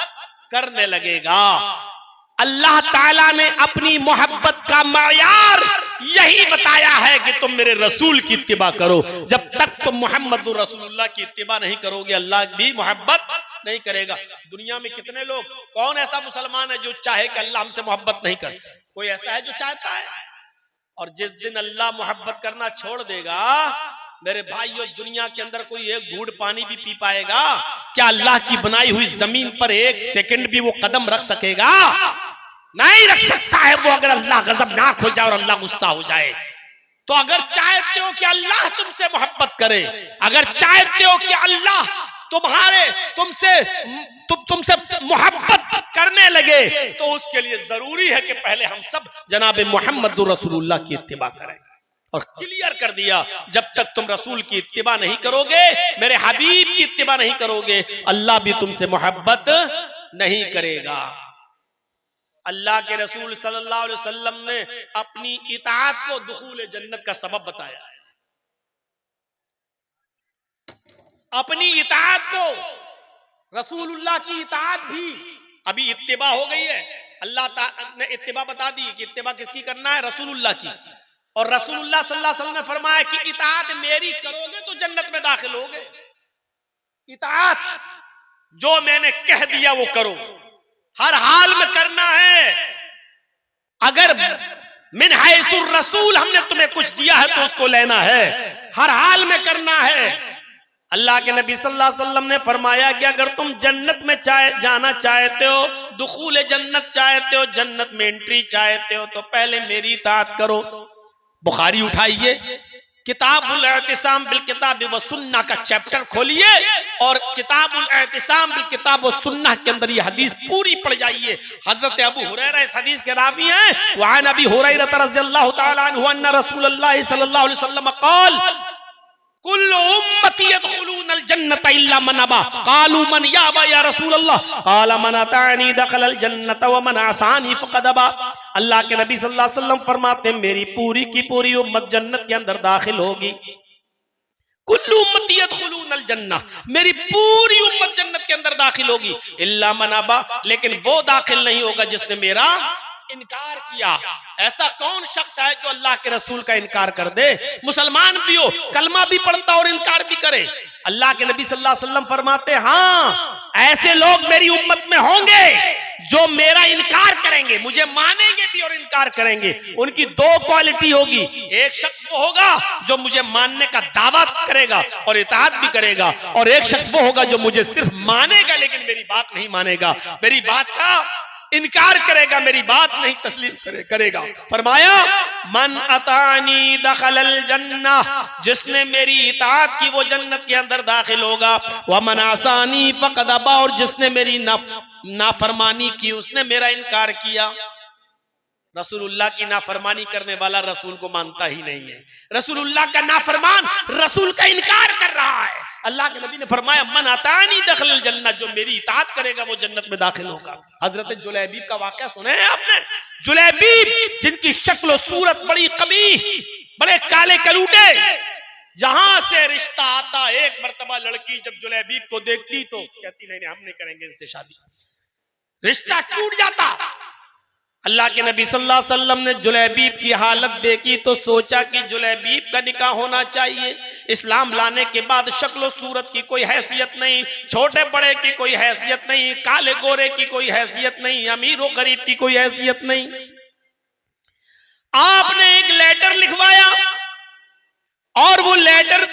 करने लगेगा। अल्लाह ताला ने अपनी मोहब्बत का मायार यही बताया है कि तुम मेरे रसूल की इत्तिबा करो। जब तक तुम मोहम्मद रसूलुल्लाह की इत्तिबा नहीं करोगे, अल्लाह भी मोहब्बत नहीं करेगा। दुनिया में कितने लोग, कौन ऐसा मुसलमान है जो चाहे कि अल्लाह हमसे मोहब्बत नहीं करे? कोई ऐसा है जो चाहता है? और जिस दिन अल्लाह मोहब्बत करना छोड़ देगा, मेरे भाइयों, दुनिया के अंदर कोई एक घूंट पानी भी पी पाएगा? क्या अल्लाह की बनाई हुई जमीन पर 1 सेकंड भी वो कदम रख सकेगा? नहीं रख सकता है वो, अगर अल्लाह गजबनाक हो जाए और अल्लाह गुस्सा हो जाए। तो अगर चाहते हो कि अल्लाह तुमसे मोहब्बत करे, अगर चाहते हो कि अल्लाह तुमसे मोहब्बत करने लगे, तो उसके लिए जरूरी है कि पहले हम सब जनाबे मोहम्मद रसूलुल्लाह की इत्तिबा करें। और क्लियर कर दिया, जब तक तुम रसूल की इत्तिबा नहीं करोगे, मेरे हबीब की इत्तिबा नहीं करोगे, अल्लाह भी तुमसे मोहब्बत नहीं करेगा। अल्लाह के रसूल सल्लल्लाहु अलैहि वसल्लम ने अपनी इताअत को दुखूल जन्नत का सबब बताया है। अपनी इताअत को, रसूलुल्लाह की इताअत भी, अभी इत्तिबा हो गई है, अल्लाह ताला ने इत्तिबा बता दी कि इत्तिबा किसकी करना है? रसूलुल्लाह की। और रसूलुल्लाह सल्लल्लाहु अलैहि वसल्लम ने फरमाया कि इताअत मेरी करोगे तो जन्नत में दाखिल होगे। इताअत, जो मैंने कह दिया वो करो, हर हाल में करना है। अगर मिन हैसुर रसूल हमने तुम्हें कुछ दिया है तो उसको लेना है, हर हाल में करना है। अल्लाह के नबी सल्लल्लाहु अलैहि वसल्लम ने फरमाया कि अगर तुम जन्नत में जाना चाहते हो, दुखूल जन्नत चाहते हो, जन्नत में एंट्री चाहते हो, तो पहले मेरी इताअत करो। बुखारी उठाइए, किताबुल एतिसाम बिल किताब व सुन्नह का चैप्टर खोलिए और किताबुल एतिसाम बिल किताब व सुन्नह के अंदर ये हदीस पूरी पढ़ जाइए। हजरत अबू हुरैरा इस हदीस के रावी हैं। वहां नबी हुरैरा रज़ियल्लाहु तआला अन्हु अन्ना रसूलुल्लाह सल्लल्लाहु अलैहि वसल्लम क़ाल कुल्लु उम्मती यदखुलूनल जन्नत इल्ला मन अबा। क़ालू मन याबा या रसूलल्लाह? क़ाल मन अतानी दखलल जन्नत व मन असानी फक़द अबा। अल्लाह के नबी सल्लल्लाहु अलैहि वसल्लम फरमाते हैं मेरी पूरी की पूरी उम्मत जन्नत के अंदर दाखिल होगी। कुल्लु उम्मती यदखुलूनल जन्नह, मेरी पूरी उम्मत जन्नत के अंदर दाखिल होगी। इल्ला मन अबा, लेकिन वो दाखिल नहीं होगा जिसने मेरा इनकार किया। ऐसा कौन शख्स है जो अल्लाह के रसूल का इनकार कर दे? मुसलमान भी हो, कलमा भी पढ़ता और इनकार भी करे। अल्लाह के नबी सल्लल्लाहु अलैहि वसल्लम फरमाते हाँ, ऐसे लोग मेरी उम्मत में होंगे जो मेरा इनकार करेंगे, मुझे मानेंगे भी और इनकार करेंगे। उनकी दो क्वालिटी होगी। एक शख्स वो होगा जो मुझे मानने का दावा करेगा और इताअत भी करेगा, और एक शख्स वो होगा जो मुझे सिर्फ मानेगा लेकिन मेरी बात नहीं मानेगा, मेरी बात का इनकार करेगा, मेरी बात नहीं तस्लीम करेगा। फरमाया मन अतानी दखलल जन्नह, जिसने मेरी इताअत की वो जन्नत के अंदर दाखिल होगा। व मन असानी फक़द अबा, और जिसने मेरी नाफरमानी की उसने मेरा इनकार किया। रसूलुल्लाह की नाफरमानी करने वाला रसूल को मानता ही नहीं है। रसूलुल्लाह का नाफरमान रसूल का इनकार कर रहा है। अल्लाह के नबी ने फरमाया मन अतानी दखलल जन्नत, जो मेरी इताअत करेगा वो जन्नत में दाखिल होगा। हजरत जुलैबीब का वाकया सुने हैं आपने? जुलैबीब जिनकी शक्ल सूरत बड़ी कबीह, बड़े काले कलूटे, जहां से रिश्ता आता, एक मर्तबा लड़की जब जुलैबीब को देखती तो कहती नहीं हम नहीं करेंगे इनसे शादी, रिश्ता टूट जाता। अल्लाह के नबी सल्लल्लाहु अलैहि वसल्लम ने जुलैबीब की हालत देखी तो सोचा कि जुलैबीब का निकाह होना चाहिए। इस्लाम लाने के बाद शक्ल सूरत की कोई हैसियत नहीं, छोटे बड़े की कोई हैसियत नहीं, काले गोरे की कोई हैसियत नहीं, अमीर और गरीब की कोई हैसियत नहीं। आपने एक लेटर लिखवाया और वो लेटर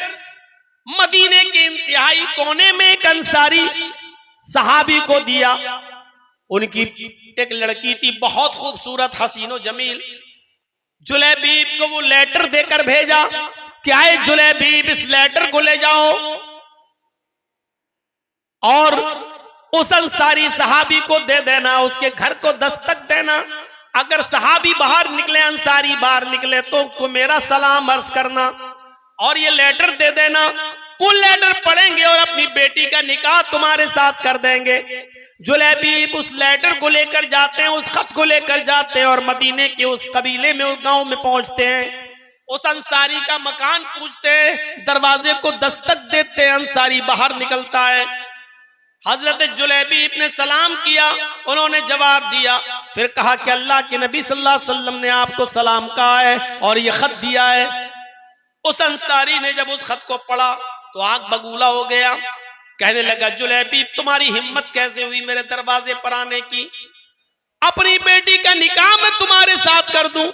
मदीने के इंतहाई कोने में एक अंसारी सहाबी को दिया। उनकी एक लड़की थी बहुत खूबसूरत, हसीनो जमील। जुलैबीब को वो लेटर देकर भेजा, क्या है जुलैबीब इस लेटर को ले जाओ और उस अंसारी सहाबी को दे देना, उसके घर को दस्तक देना। अगर सहाबी बाहर निकले, अंसारी बाहर निकले तो उसको मेरा सलाम अर्ज करना और ये लेटर दे देना। वो लेटर पढ़ेंगे और अपनी बेटी का निकाह तुम्हारे साथ कर देंगे। जुलैबीब उस लेटर को लेकर जाते हैं, उस खत को लेकर जाते हैं और मदीने के उस कबीले में, उस गांव में पहुंचते हैं। उस अंसारी का मकान पूछते हैं, दरवाजे को दस्तक देते हैं, अंसारी बाहर निकलता है। हजरत जुलैबीब ने सलाम किया, उन्होंने जवाब दिया, फिर कहा कि अल्लाह के नबी सल्लल्लाहु अलैहि वसल्लम ने आपको सलाम कहा है और ये खत दिया है। उस अंसारी ने जब उस खत को पढ़ा तो आंख बगूला हो गया, कहने लगा जुलैबीब तुम्हारी हिम्मत कैसे हुई मेरे दरवाजे पर आने की? अपनी बेटी का निकाह मैं तुम्हारे साथ कर दूं?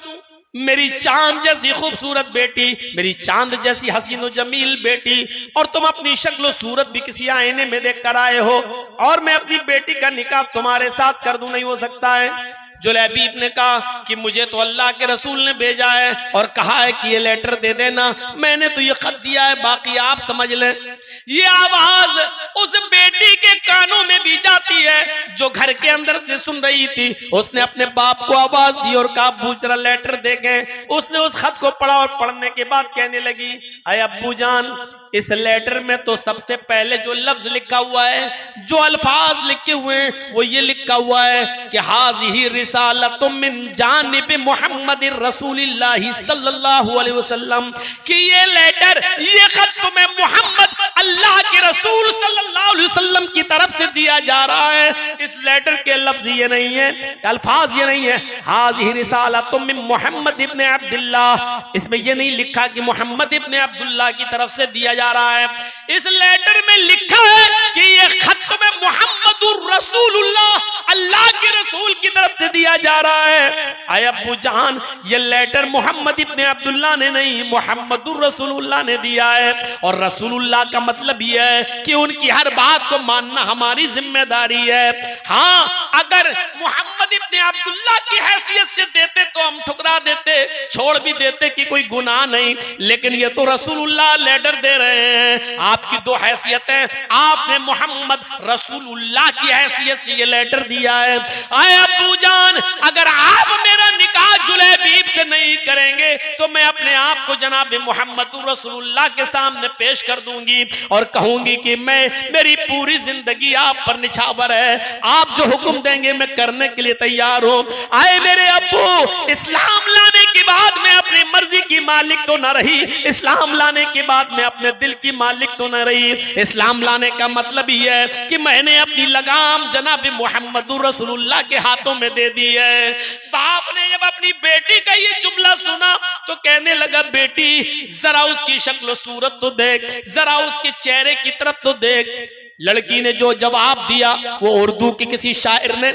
मेरी चांद जैसी खूबसूरत बेटी, मेरी चांद जैसी हसीनो जमील बेटी, और तुम अपनी शक्ल सूरत भी किसी आईने में देख कर आए हो और मैं अपनी बेटी का निकाह तुम्हारे साथ कर दूं? नहीं हो सकता है। जुलैबीब ने कहा कि मुझे तो अल्लाह के रसूल ने भेजा है और कहा है कि ये लेटर दे देना, मैंने तो ये खत दिया है, बाकी आप समझ लें। ये आवाज उस बेटी के कानों में भी जाती है जो घर के अंदर से सुन रही थी। उसने अपने बाप को आवाज दी और कहा अब्बू जरा लेटर देखें। उसने उस खत को पढ़ा और पढ़ने के बाद कहने लगी अय अब्बू जान, इस लेटर में तो सबसे पहले जो लफ्ज लिखा हुआ है, जो अल्फाज लिखे हुए हैं, वो ये लिखा हुआ है कि हाज़िही रिसालतुम मिन जानिब मुहम्मदिर रसूलिल्लाहि सल्लल्लाहु अलैहि वसल्लम, कि ये लेटर, ये खत तुम्हें मोहम्मद अल्लाह के रसूल सल्लल्लाहु अलैहि वसल्लम की तरफ से दिया जा रहा है। इस लेटर के लफ्ज ये नहीं है, अल्फाज ये नहीं है, हाज़िही रिसालतुम मिन मोहम्मद इब्न अब्दुल्लाह, इसमें ये नहीं लिखा कि मोहम्मद इब्न अब्दुल्लाह की तरफ से दिया जा रहा है। इस लेटर में लिखा है कि ये खत में मोहम्मदुर रसूलुल्लाह, अल्लाह के रसूल की तरफ से दिया जा रहा है। आए अब्बू जान, ये लेटर मोहम्मद इब्न अब्दुल्लाह ने नहीं, मोहम्मदुर रसूलुल्लाह ने दिया है। और रसूलुल्लाह का मतलब ये है कि उनकी हर बात को मानना हमारी जिम्मेदारी है। हाँ, अगर मोहम्मद इब्न अब्दुल्लाह की हैसियत से देते तो हम ठुकरा देते, छोड़ भी देते कि कोई गुनाह नहीं, लेकिन ये तो रसूलुल्लाह लेटर दे रहे हैं। आपकी दो हैसियतें, आपने मोहम्मद रसूलुल्लाह की हैसियत से ये लेटर दिया है। आए अब्बू जान, अगर आप मेरा निकाह जुलैबीब से नहीं करेंगे तो मैं अपने आप को जनाब मोहम्मद रसूलुल्लाह के सामने पेश कर दूंगी और कहूंगी कि मेरी पूरी जिंदगी आप पर निछावर है, आप जो हुक्म देंगे मैं करने के लिए तैयार हूं। आए मेरे अब्बू, इस्लाम लाने के बाद मैं अपनी मर्जी की मालिक तो न रही, इस्लाम लाने के बाद मैं अपने दिल की मालिक तो न रही। इस्लाम लाने का मतलब ही है कि मैंने अपनी लगाम जनाब मोहम्मद रसूलुल्लाह के हाथों में दे दी है। बाप ने जब अपनी बेटी का ये जुमला सुना तो कहने लगा, बेटी जरा उसकी शक्ल सूरत तो देख, जरा उसके चेहरे की तरफ तो देख। लड़की ने जो जवाब दिया वो उर्दू के किसी शायर ने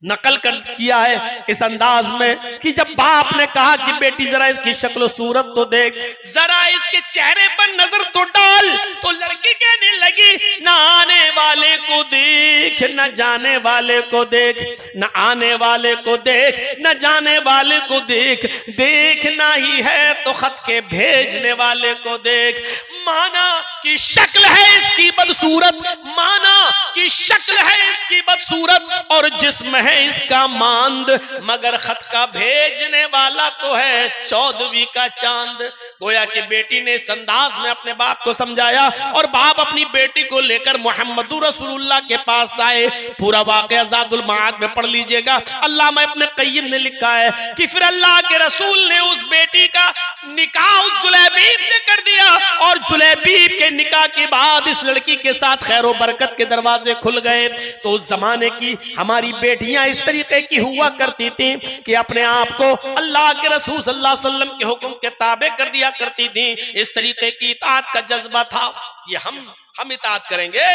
नकल कर किया है इस अंदाज में कि जब बाप ने कहा कि बेटी जरा इसकी शक्ल सूरत तो देख, जरा इसके चेहरे पर नजर तो डाल, तो लड़की कहने लगी, न आने वाले को देख, न जाने वाले को देख, न आने वाले को देख, न जाने वाले को देख, देखना ही है तो खत के भेजने वाले को देख। माना कि शक्ल है इसकी बदसूरत, माना कि शक्ल है इसकी बदसूरत और जिस्म है इसका मांद, मगर खत का भेजने वाला तो है 14वीं का चांद। गोया कि बेटी ने इस अंदाज में अपने बाप को समझाया और बाप अपनी बेटी को लेकर मोहम्मदुर रसूलुल्लाह के पास आए। पूरा वाक़या ज़ादुल मआद में पढ़ लीजिएगा। अल्लामा इब्न क़य्यिम ने लिखा है कि फिर अल्लाह के रसूल ने उस बेटी का निकाह जुलैबीब से कर दिया और जुलैबीब के निकाह के बाद इस लड़की के साथ खैर व बरकत के दरवाजे खुल गए। तो उस जमाने की हमारी बेटियां इस तरीके की हुआ करती थी कि अपने आप को अल्लाह के रसूल सल्लल्लाहु अलैहि वसल्लम के हुक्म के ताबे कर दिया करती थी। इस तरीके की इताअत का जज्बा था। ये हम इताअत करेंगे।